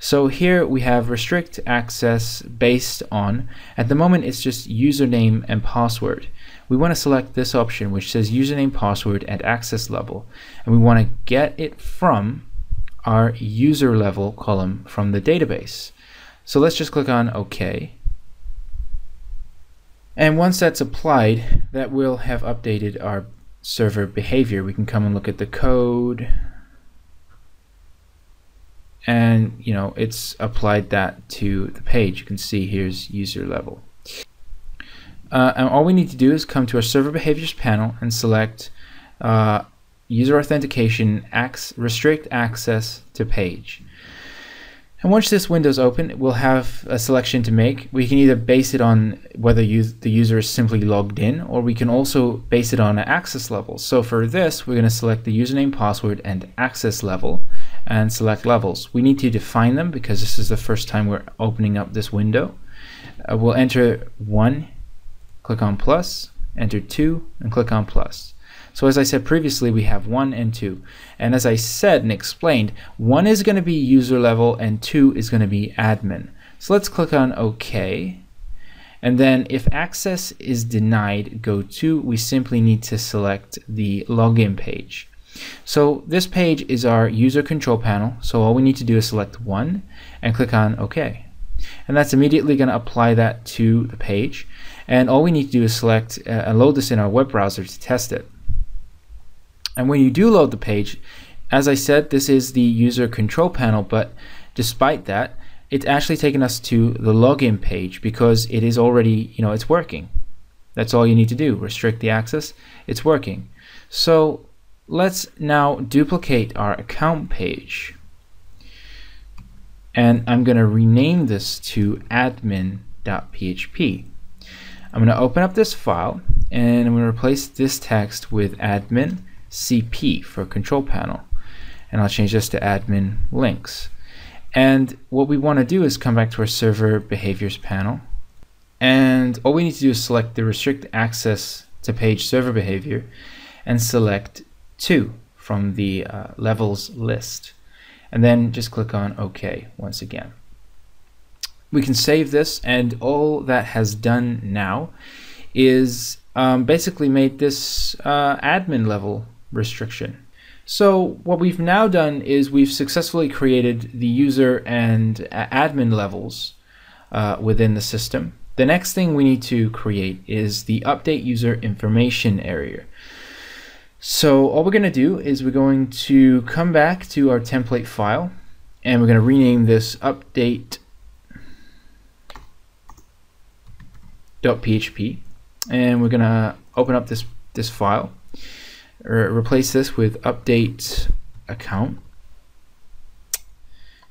So here we have restrict access based on, at the moment it's just username and password. We want to select this option which says username, password, and access level, and we want to get it from our user level column from the database. So let's just click on OK. And once that's applied, that will have updated our server behavior. We can come and look at the code, and it's applied that to the page. You can see here's user level. And all we need to do is come to our server behaviors panel and select user authentication, restrict access to page. And once this window is open, we'll have a selection to make. We can either base it on whether the user is simply logged in, or we can also base it on an access level. So for this, we're going to select the username, password, and access level and select levels. We need to define them because this is the first time we're opening up this window. We'll enter 1, click on plus, enter 2, and click on plus. So as I said previously, we have 1 and 2. And as I said and explained, 1 is going to be user level and 2 is going to be admin. So let's click on OK. And then if access is denied, go to, we simply need to select the login page. So this page is our user control panel. So all we need to do is select 1 and click on OK. And that's immediately going to apply that to the page. And all we need to do is select and load this in our web browser to test it. And when you do load the page, as I said, this is the user control panel, but despite that, it's actually taken us to the login page because it is already, it's working. That's all you need to do, restrict the access, it's working. So let's now duplicate our account page. And I'm going to rename this to admin.php. I'm going to open up this file and I'm going to replace this text with admin CP for control panel, and I'll change this to admin links. And what we want to do is come back to our server behaviors panel, and all we need to do is select the restrict access to page server behavior and select 2 from the levels list, and then just click on OK once again. We can save this, and all that has done now is basically made this admin level restriction. So what we've now done is we've successfully created the user and admin levels within the system. The next thing we need to create is the update user information area. So all we're going to do is we're going to come back to our template file, and we're going to rename this update.php, and we're going to open up this file, replace this with update account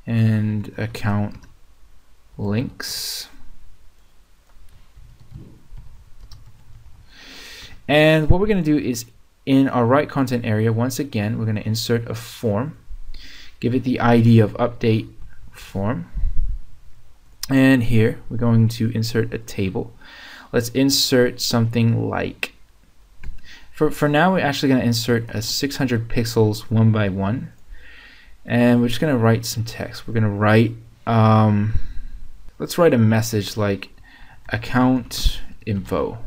and account links. And what we're going to do is in our write content area, once again, we're going to insert a form, give it the ID of update form, and here we're going to insert a table. Let's insert something like, for now we're actually going to insert a 600 pixels 1 by 1, and we're just going to write some text. We're going to write, let's write a message like account info.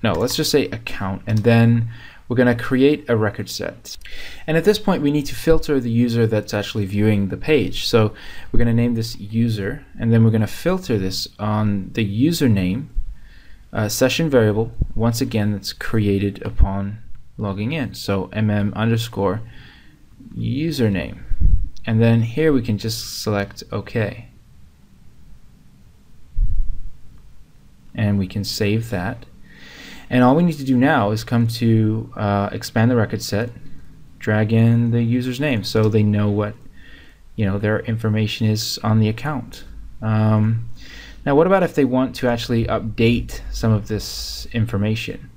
No, let's just say account, and then we're going to create a record set. And at this point we need to filter the user that's actually viewing the page. So we're going to name this user, and then we're going to filter this on the username session variable, once again, that's created upon logging in. So mm_username. And then here we can just select OK. And we can save that. And all we need to do now is come to expand the record set, drag in the user's name so they know what their information is on the account. Now what about if they want to actually update some of this information?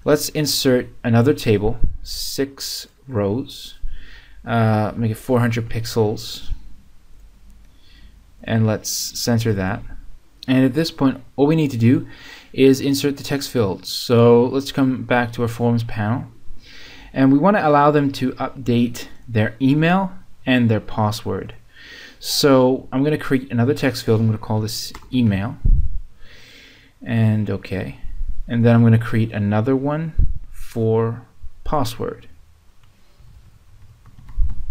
Let's insert another table, 6 rows, make it 400 pixels, and let's center that. And at this point all we need to do is insert the text fields. So let's come back to our forms panel, and we want to allow them to update their email and their password. So I'm going to create another text field. I'm going to call this email, and OK, and then I'm going to create another one for password,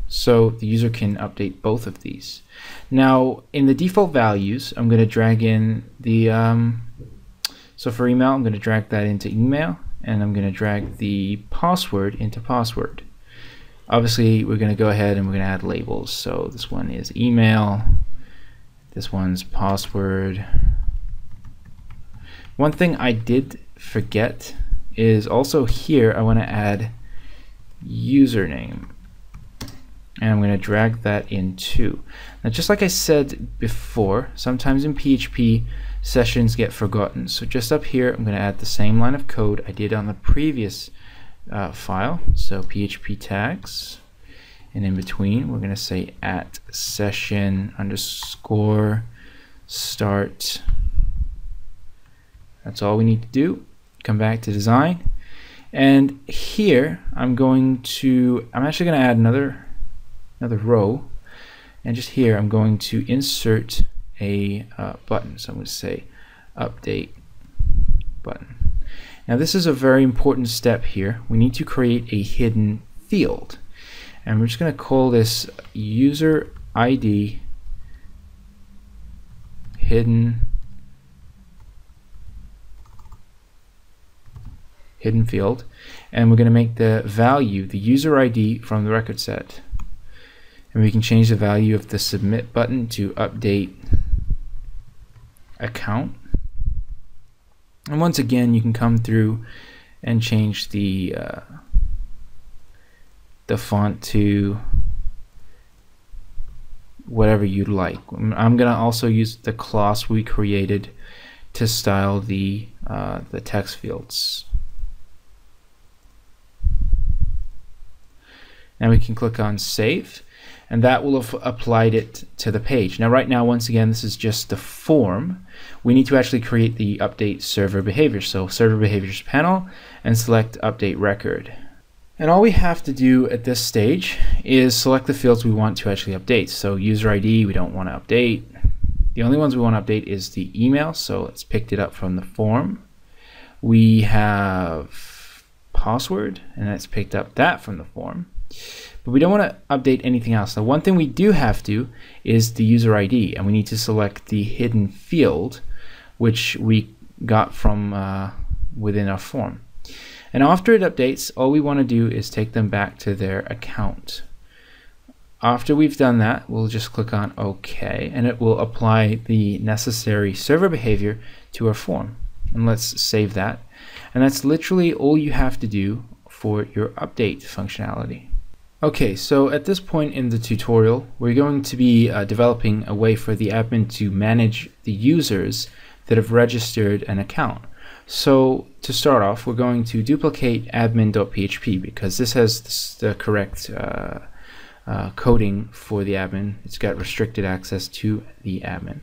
so the user can update both of these. Now in the default values I'm going to drag in the so for email, I'm going to drag that into email, and I'm going to drag the password into password. Obviously, we're going to go ahead and we're going to add labels. So this one is email, this one's password. One thing I did forget is also here I want to add username, and I'm going to drag that in too. Now just like I said before, sometimes in PHP sessions get forgotten. So just up here I'm going to add the same line of code I did on the previous file. So PHP tags, and in between we're going to say @session_start. That's all we need to do. Come back to design, and here I'm actually going to add another row, and just here I'm going to insert a button. So I'm going to say update button. Now this is a very important step here. We need to create a hidden field, and we're just going to call this user ID hidden field, and we're going to make the value the user ID from the record set, and we can change the value of the submit button to update account. And once again you can come through and change the font to whatever you'd like. I'm gonna also use the class we created to style the text fields. Now we can click on save, and that will have applied it to the page. Now right now, once again, this is just the form. We need to actually create the update server behavior. So server behaviors panel and select update record. And all we have to do at this stage is select the fields we want to actually update. So user ID, we don't want to update. The only ones we want to update is the email, so it's picked it up from the form. We have password, and that's picked up that from the form. But we don't want to update anything else. Now, one thing we do have to is the user ID, and we need to select the hidden field, which we got from within our form. And after it updates, all we want to do is take them back to their account. After we've done that, we'll just click on OK, and it will apply the necessary server behavior to our form. And let's save that. And that's literally all you have to do for your update functionality. Okay, so at this point in the tutorial, we're going to be developing a way for the admin to manage the users that have registered an account. So to start off, we're going to duplicate admin.php because this has the correct coding for the admin. It's got restricted access to the admin.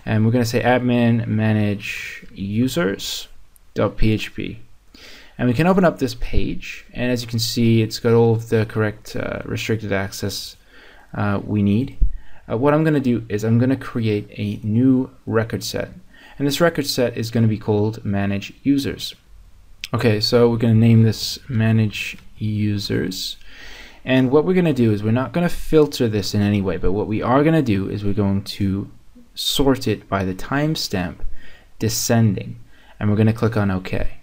And we're going to say admin manage users.php. And we can open up this page, and as you can see, it's got all of the correct restricted access we need. What I'm going to do is I'm going to create a new record set. And this record set is going to be called manage users. Okay, so we're going to name this manage users. And what we're going to do is we're not going to filter this in any way, but what we are going to do is we're going to sort it by the timestamp descending. And we're going to click on OK.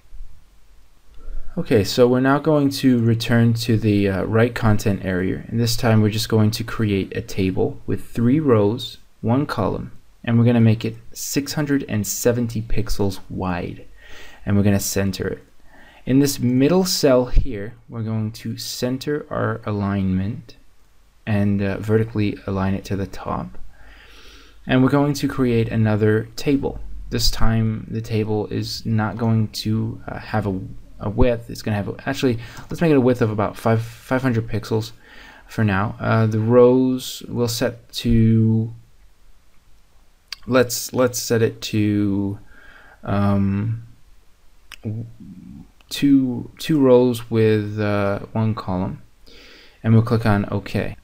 Okay, so we're now going to return to the write content area. And this time we're just going to create a table with 3 rows, 1 column. And we're going to make it 670 pixels wide, and we're going to center it. In this middle cell here, we're going to center our alignment and vertically align it to the top. And we're going to create another table. This time the table is not going to have a width. It's going to have actually, let's make it a width of about 500 pixels for now. The rows we'll set to let's set it to two rows with 1 column, and we'll click on OK.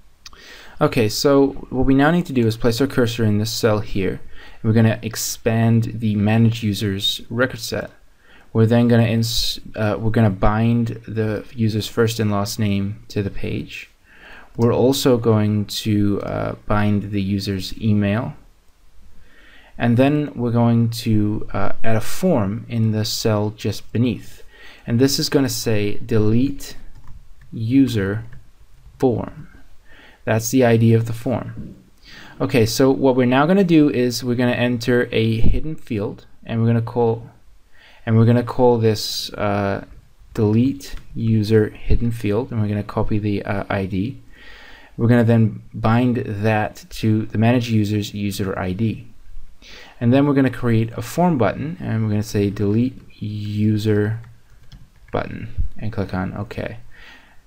Okay, so what we now need to do is place our cursor in this cell here, and we're going to expand the manage users record set. We're then going to bind the user's first and last name to the page. We're also going to bind the user's email. And then we're going to add a form in the cell just beneath. And this is going to say delete user form. That's the ID of the form. Okay, so what we're now going to do is we're going to enter a hidden field, and we're going to call this delete user hidden field, and we're going to copy the ID. We're going to then bind that to the manage users user ID. And then we're going to create a form button, and we're going to say delete user button and click on OK.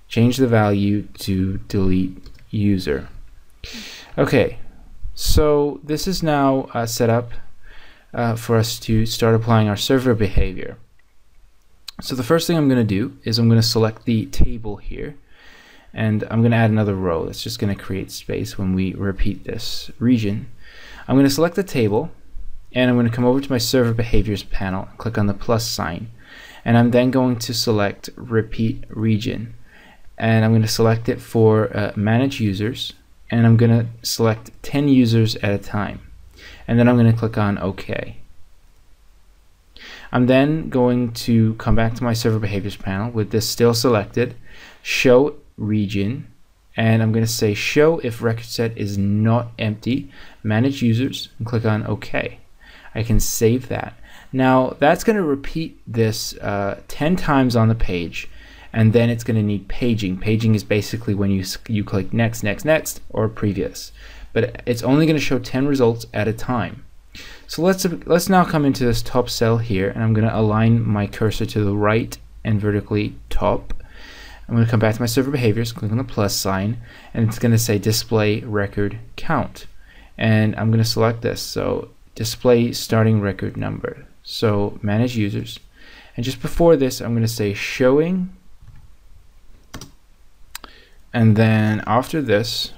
Change the value to delete user. Okay, so this is now set up for us to start applying our server behavior. So the first thing I'm going to do is I'm going to select the table here, and I'm going to add another row. That's just going to create space when we repeat this region. I'm going to select the table, and I'm going to come over to my server behaviors panel, click on the plus sign, and I'm then going to select repeat region, and I'm going to select it for manage users, and I'm going to select 10 users at a time, and then I'm going to click on OK. I'm then going to come back to my server behaviors panel with this still selected, show region, and I'm going to say show if record set is not empty, manage users, and click on OK. I can save that. Now that's going to repeat this 10 times on the page, and then it's going to need paging. Paging is basically when you click next, next, next, or previous, but it's only going to show 10 results at a time. So let's now come into this top cell here, and I'm going to align my cursor to the right and vertically top. I'm going to come back to my server behaviors, click on the plus sign, and it's going to say display record count. And I'm going to select this. So display starting record number. So manage users. And just before this, I'm going to say showing. And then after this,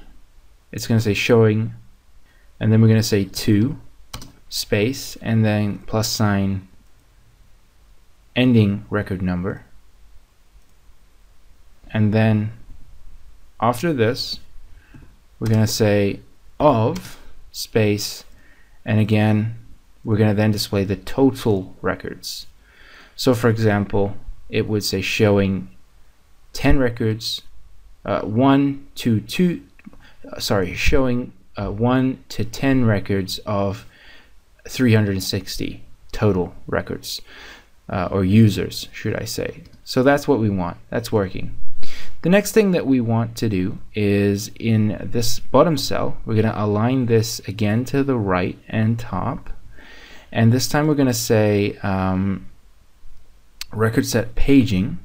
it's going to say showing. And then we're going to say to space and then plus sign ending record number. And then after this, we're going to say of space, and again we're going to then display the total records. So for example, it would say showing 10 records, showing 1 to 10 records of 360 total records, or users should I say. So that's what we want. That's working. The next thing that we want to do is in this bottom cell, we're going to align this again to the right and top. And this time we're going to say record set paging.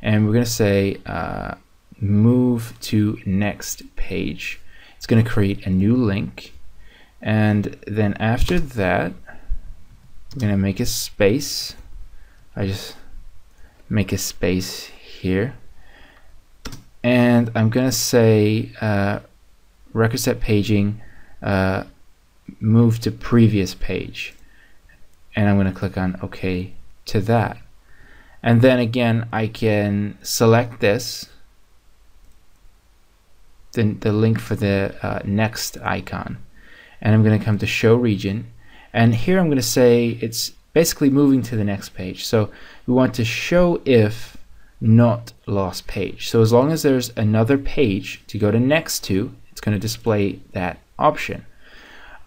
And we're going to say move to next page. It's going to create a new link. And then after that, we're going to make a space. I just make a space here. And I'm going to say record set paging, move to previous page. And I'm going to click on OK to that. And then again, I can select this, then the link for the next icon. And I'm going to come to show region. And here I'm going to say it's basically moving to the next page. So we want to show if not lost page. So as long as there's another page to go to next to, it's going to display that option.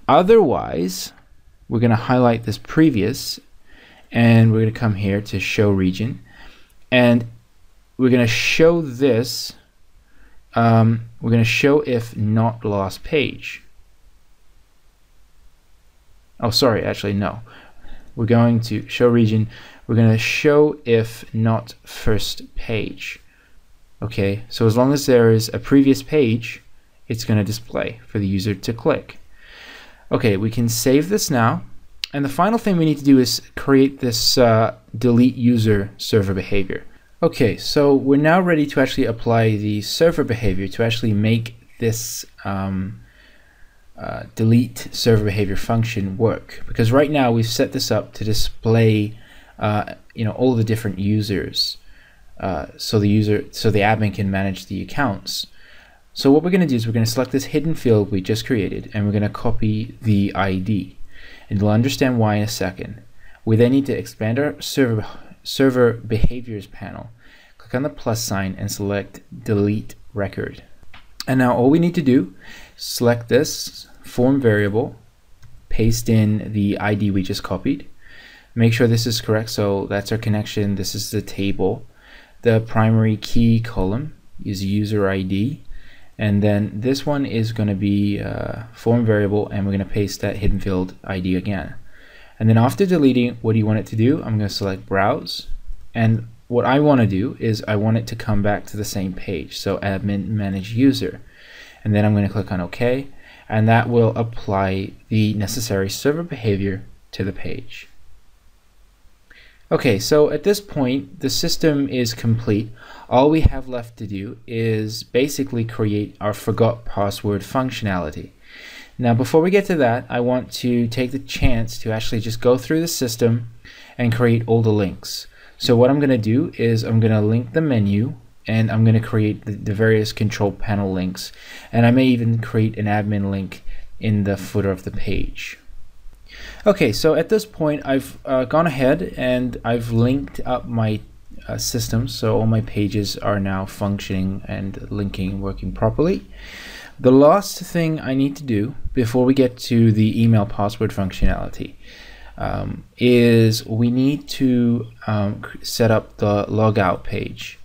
Otherwise, we're going to highlight this previous, and we're going to come here to show region, and we're going to show this. We're going to show if not lost page. Oh, sorry, actually no. We're going to show region. We're going to show if not first page. Okay, so as long as there is a previous page, it's going to display for the user to click. Okay, we can save this now. And the final thing we need to do is create this delete user server behavior. Okay, so we're now ready to actually apply the server behavior to actually make this delete server behavior function work. Because right now we've set this up to display all the different users, so the admin can manage the accounts. So what we're going to do is we're going to select this hidden field we just created, and we're going to copy the ID, and you'll understand why in a second. We then need to expand our server behaviors panel, click on the plus sign, and select delete record. And now all we need to do, select this form variable, paste in the ID we just copied. Make sure this is correct, so that's our connection. This is the table. The primary key column is user ID, and then this one is going to be form variable, and we're going to paste that hidden field ID again. And then after deleting, what do you want it to do? I'm going to select browse, and what I want to do is I want it to come back to the same page, so admin manage user, and then I'm going to click on OK, and that will apply the necessary server behavior to the page. Okay, so at this point the system is complete. All we have left to do is basically create our forgot password functionality. Now before we get to that, I want to take the chance to actually just go through the system and create all the links. So what I'm going to do is I'm going to link the menu, and I'm going to create the various control panel links, and I may even create an admin link in the footer of the page. Okay, so at this point I've gone ahead and I've linked up my system, so all my pages are now functioning and linking, working properly. The last thing I need to do before we get to the email password functionality is we need to set up the logout page.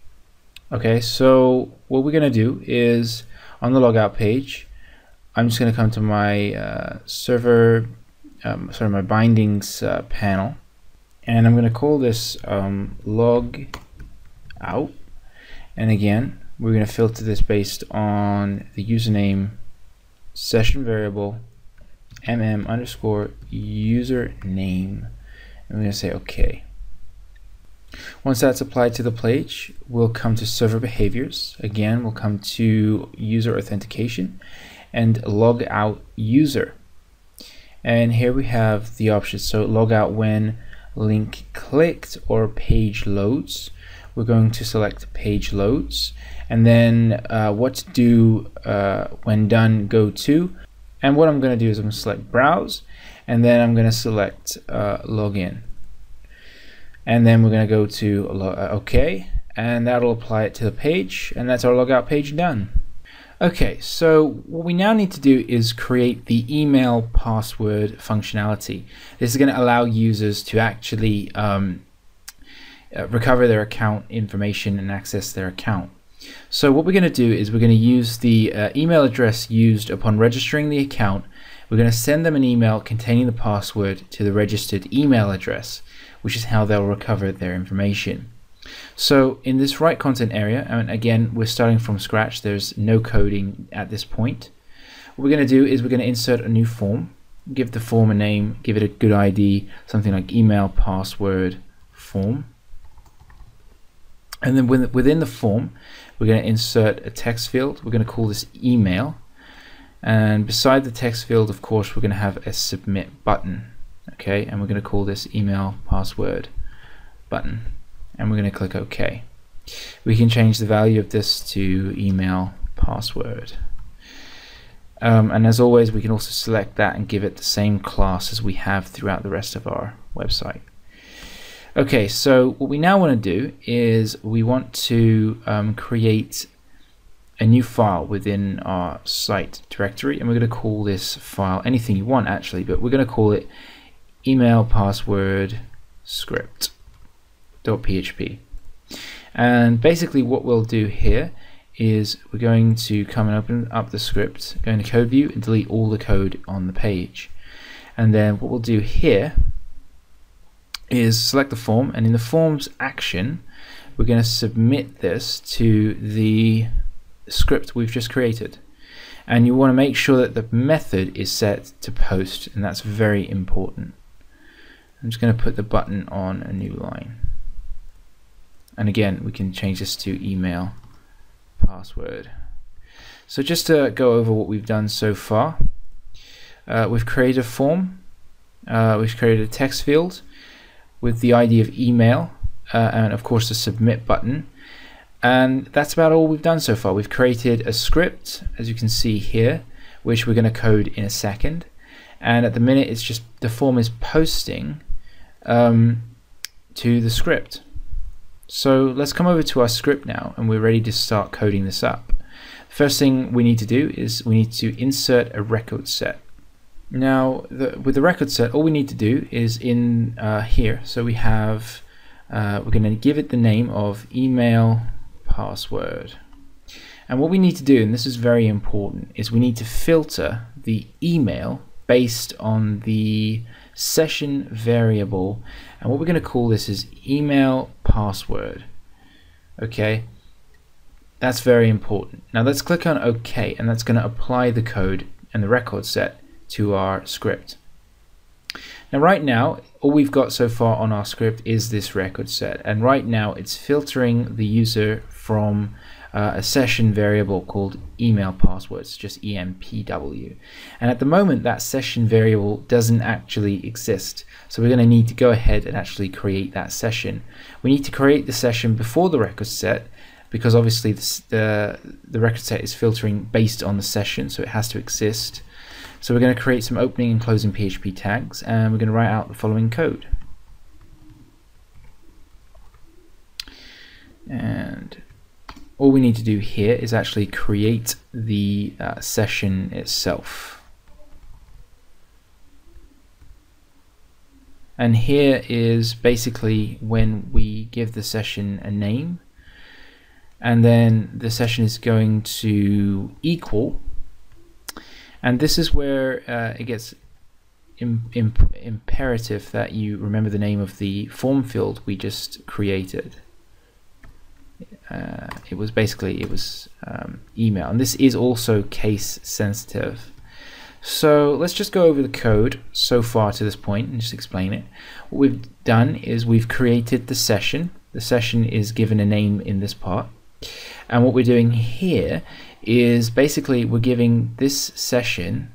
Okay, so what we're going to do is on the logout page, I'm just going to come to my my bindings panel, and I'm going to call this log out, And again, we're going to filter this based on the username session variable username, and we're going to say OK. Once that's applied to the page, we'll come to server behaviors. Again, we'll come to user authentication and log out user. And here we have the options. So log out when link clicked or page loads. We're going to select page loads, and then what to do when done, go to. And what I'm going to do is I'm going to select browse, and then I'm going to select login. And then we're going to go to OK, and that'll apply it to the page, and that's our logout page done. Okay, so what we now need to do is create the email password functionality. This is going to allow users to actually recover their account information and access their account. So what we're going to do is we're going to use the email address used upon registering the account. We're going to send them an email containing the password to the registered email address, which is how they'll recover their information. So in this write content area, and again, we're starting from scratch, there's no coding at this point. What we're going to do is we're going to insert a new form, give the form a name, give it a good ID, something like email password form. And then within the form, we're going to insert a text field. We're going to call this email. And beside the text field, of course, we're going to have a submit button. Okay, and we're going to call this email password button. And we're going to click OK. We can change the value of this to email password. And as always, we can also select that and give it the same class as we have throughout the rest of our website. Okay, so what we now want to do is we want to create a new file within our site directory, and we're going to call this file anything you want actually, but we're going to call it email password script.php. And basically what we'll do here is we're going to come and open up the script, go into code view and delete all the code on the page. And then what we'll do here is select the form, and in the form's action we're going to submit this to the script we've just created. And you want to make sure that the method is set to post, and that's very important. I'm just going to put the button on a new line. And again, we can change this to email password. So just to go over what we've done so far, we've created a form, we've created a text field with the ID of email, and of course the submit button. And that's about all we've done so far. We've created a script, as you can see here, which we're going to code in a second. And at the minute, it's just the form is posting to the script. So let's come over to our script now, and we're ready to start coding this up. First thing we need to do is we need to insert a record set. Now, with the record set, all we need to do is in here. So we have, we're going to give it the name of email password. And what we need to do, and this is very important, is we need to filter the email based on the session variable, and what we're going to call this is email password. Okay, that's very important. Now let's click on OK, and that's going to apply the code and the record set to our script. Now right now, all we've got so far on our script is this record set, and right now it's filtering the user from a session variable called email passwords, just EMPW. And at the moment that session variable doesn't actually exist, so we're going to need to go ahead and actually create that session. We need to create the session before the record set, because obviously the record set is filtering based on the session, so it has to exist. So we're going to create some opening and closing PHP tags, and we're going to write out the following code. And all we need to do here is actually create the session itself. And here is basically when we give the session a name, and then the session is going to equal, and this is where it gets imperative that you remember the name of the form field we just created. it was email, and this is also case sensitive. So let's just go over the code so far to this point and just explain it. What we've done is we've created the session. The session is given a name in this part, and what we're doing here is basically we're giving this session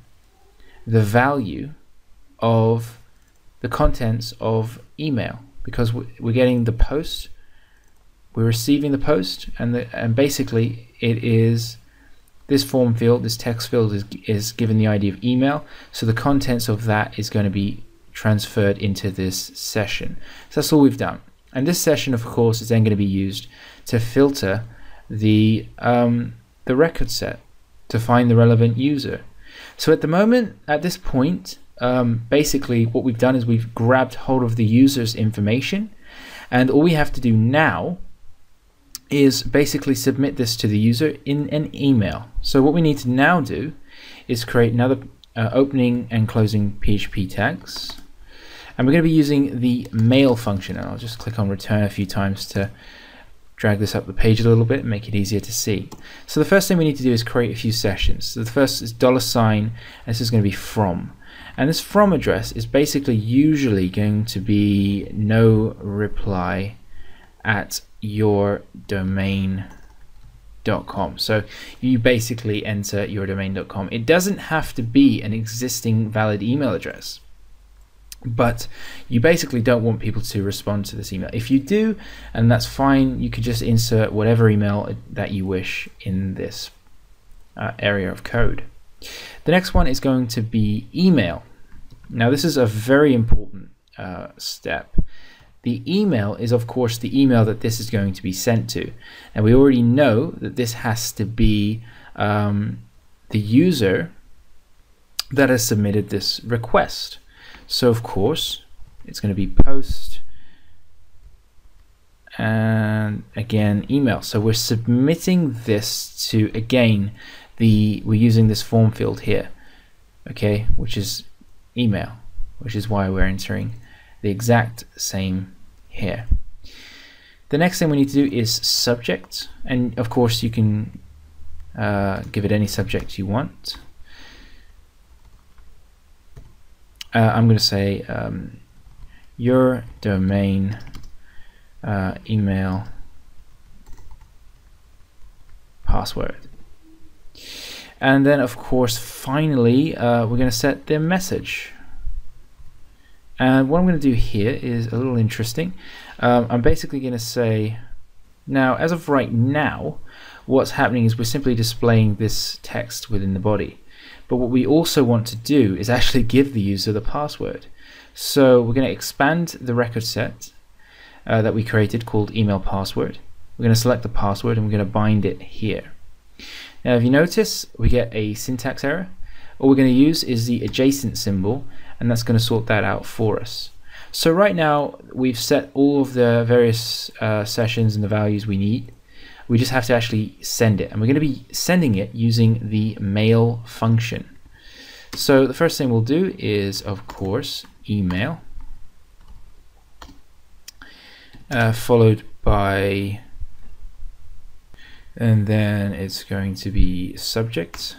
the value of the contents of email, because we're getting the post, we're receiving the post, and basically it is this form field, this text field is given the ID of email, so the contents of that is going to be transferred into this session. So that's all we've done, and this session of course is then going to be used to filter the record set to find the relevant user. So at the moment, at this point, basically what we've done is we've grabbed hold of the user's information, and all we have to do now is basically submit this to the user in an email. So what we need to now do is create another opening and closing PHP tags, and we're going to be using the mail function, and I'll just click on return a few times to drag this up the page a little bit and make it easier to see. So the first thing we need to do is create a few sessions. So the first is $, and this is going to be from, and this from address is basically usually going to be no reply at your domain.com. So you basically enter your domain.com. It doesn't have to be an existing valid email address, but you basically don't want people to respond to this email. If you do, and that's fine, you could just insert whatever email that you wish in this area of code. The next one is going to be email. Now this is a very important step. The email is of course the email that this is going to be sent to, and we already know that this has to be the user that has submitted this request. So of course it's going to be post and again email. So we're submitting this to, again, we're using this form field here, okay, which is email, which is why we're entering the exact same here. The next thing we need to do is subject, and of course you can give it any subject you want. I'm going to say your domain email password, and then of course finally we're going to set the message. And what I'm going to do here is a little interesting. I'm basically going to say, now as of right now, what's happening is we're simply displaying this text within the body. But what we also want to do is actually give the user the password. So we're going to expand the record set that we created called email password. We're going to select the password and we're going to bind it here. Now if you notice, we get a syntax error. All we're going to use is the adjacent symbol, and that's going to sort that out for us. So right now we've set all of the various sessions and the values we need. We just have to actually send it, and we're going to be sending it using the mail function. So the first thing we'll do is of course email, followed by, and then it's going to be subject,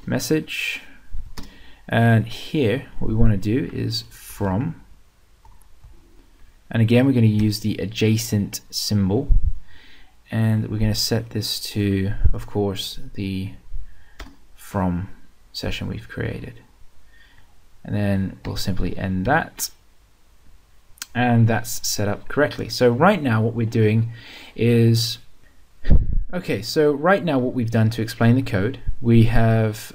message, and here what we want to do is from, and again we're going to use the adjacent symbol, and we're going to set this to of course the from session we've created, and then we'll simply end that, and that's set up correctly. So right now what we're doing is, okay, so right now what we've done to explain the code, we have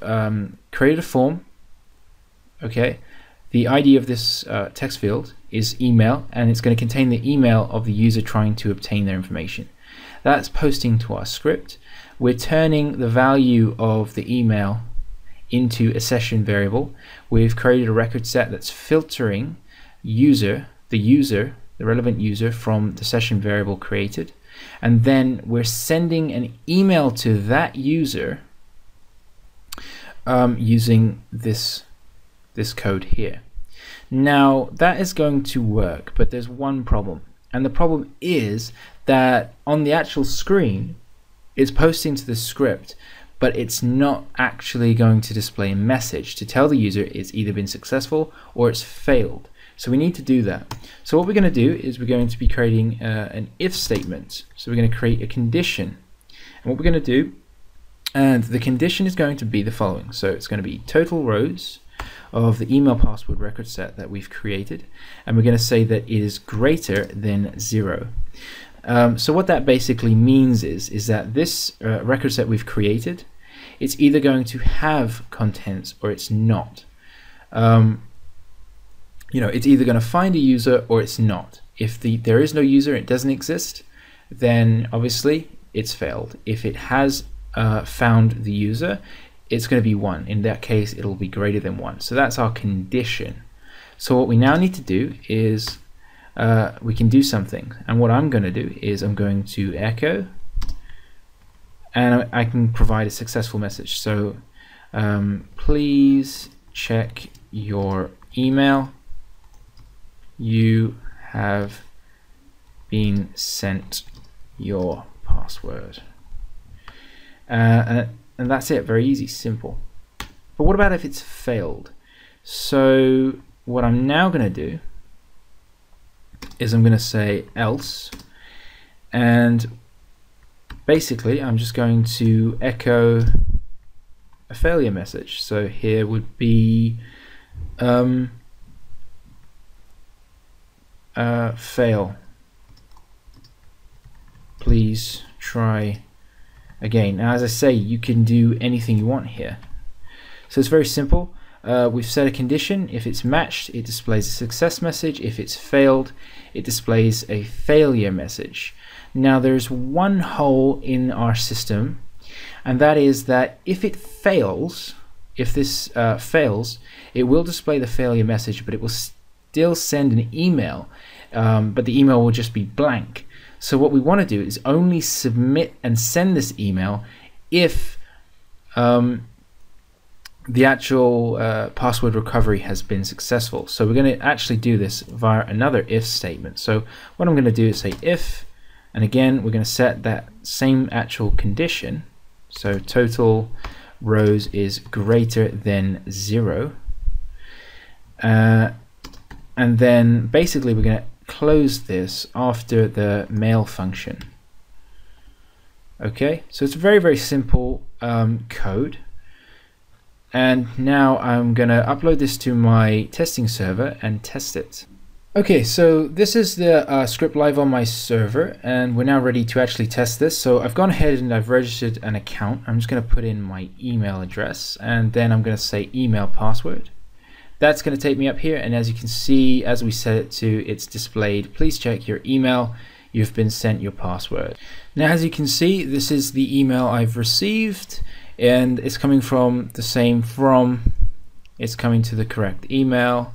created a form. Okay, the ID of this text field is email, and it's going to contain the email of the user trying to obtain their information. That's posting to our script. We're turning the value of the email into a session variable. We've created a record set that's filtering the relevant user from the session variable created, and then we're sending an email to that user using this code here. Now that is going to work, but there's one problem. And the problem is that on the actual screen, it's posting to the script, but it's not actually going to display a message to tell the user it's either been successful or it's failed. So we need to do that. So what we're going to do is we're going to be creating an if statement. So we're going to create a condition. And what we're going to do, and the condition is going to be the following. So it's going to be total rows of the email password record set that we've created, and we're going to say that it is greater than 0. So what that basically means is that this record set we've created, it's either going to have contents or it's not. It's either going to find a user or it's not. If there is no user, it doesn't exist, then obviously it's failed. If it has found the user, it's going to be 1. In that case, it'll be greater than 1. So that's our condition. So what we now need to do is we can do something. And what I'm going to do is I'm going to echo, and I can provide a successful message. So please check your email. You have been sent your password. And that's it. Very easy, simple. But what about if it's failed? So what I'm now going to do is I'm going to say else, and basically I'm just going to echo a failure message. So here would be fail. Please try again. Now, as I say, you can do anything you want here. So it's very simple. We've set a condition. If it's matched, it displays a success message. If it's failed, it displays a failure message. Now, there's one hole in our system, and that is that if it fails, if this fails, it will display the failure message, but it will still send an email, but the email will just be blank. So what we want to do is only submit and send this email if the actual password recovery has been successful. So we're going to actually do this via another if statement. So what I'm going to do is say if, and again we're going to set that same actual condition. So total rows is greater than 0, and then basically we're going to close this after the mail function. Okay, so it's very, very simple code. And now I'm gonna upload this to my testing server and test it. Okay, so this is the script live on my server, and we're now ready to actually test this. So I've gone ahead and I've registered an account. I'm just gonna put in my email address, and then I'm gonna say email password. That's going to take me up here, and as you can see, as we set it to, it's displayed, please check your email, you've been sent your password. Now, as you can see, this is the email I've received, and it's coming from the same from, it's coming to the correct email.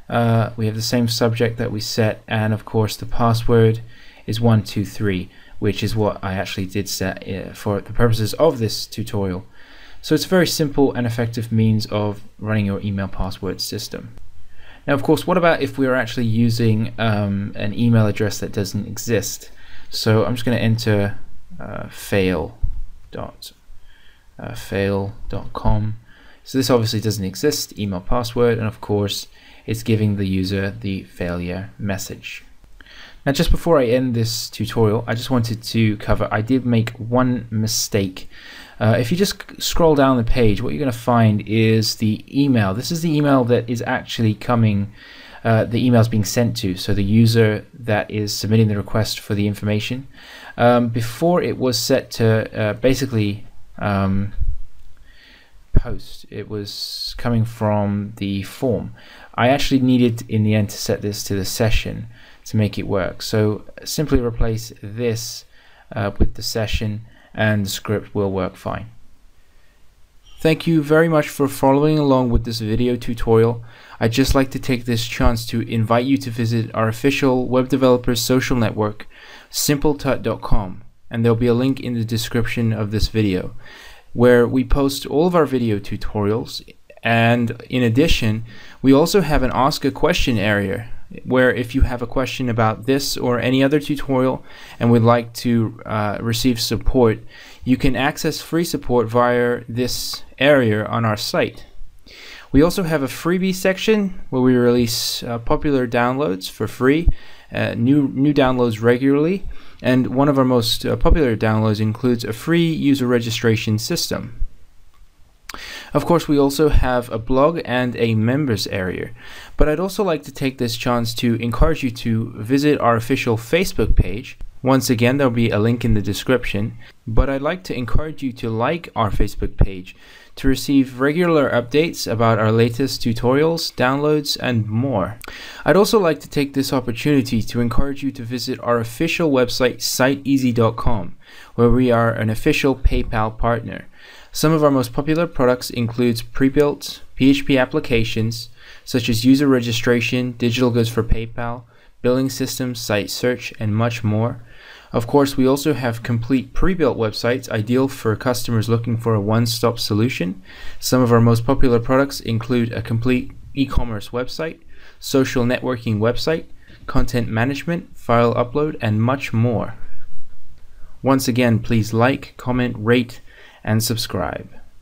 We have the same subject that we set, and of course the password is 123, which is what I actually did set for the purposes of this tutorial. So it's a very simple and effective means of running your email password system. Now, of course, what about if we are actually using an email address that doesn't exist? So I'm just going to enter fail.com. So this obviously doesn't exist, email password, and of course it's giving the user the failure message. Now, just before I end this tutorial, I just wanted to cover, I did make one mistake. If you just scroll down the page, what you're going to find is the email. This is the email that is actually coming, the email is being sent to, so the user that is submitting the request for the information. Before it was set to basically post, it was coming from the form. I actually needed in the end to set this to the session to make it work. So simply replace this with the session, and the script will work fine. Thank you very much for following along with this video tutorial. I'd just like to take this chance to invite you to visit our official web developers social network, simpletut.com, and there'll be a link in the description of this video where we post all of our video tutorials, and in addition we also have an ask a question area where if you have a question about this or any other tutorial and would like to receive support, you can access free support via this area on our site. We also have a freebie section where we release popular downloads for free, new downloads regularly, and one of our most popular downloads includes a free user registration system. Of course, we also have a blog and a members area, but I'd also like to take this chance to encourage you to visit our official Facebook page. Once again, there'll be a link in the description, but I'd like to encourage you to like our Facebook page to receive regular updates about our latest tutorials, downloads, and more. I'd also like to take this opportunity to encourage you to visit our official website, siteeasy.com, where we are an official PayPal partner. Some of our most popular products include pre-built PHP applications, such as user registration, digital goods for PayPal, billing systems, site search, and much more. Of course, we also have complete pre-built websites ideal for customers looking for a one-stop solution. Some of our most popular products include a complete e-commerce website, social networking website, content management, file upload, and much more. Once again, please like, comment, rate, and subscribe.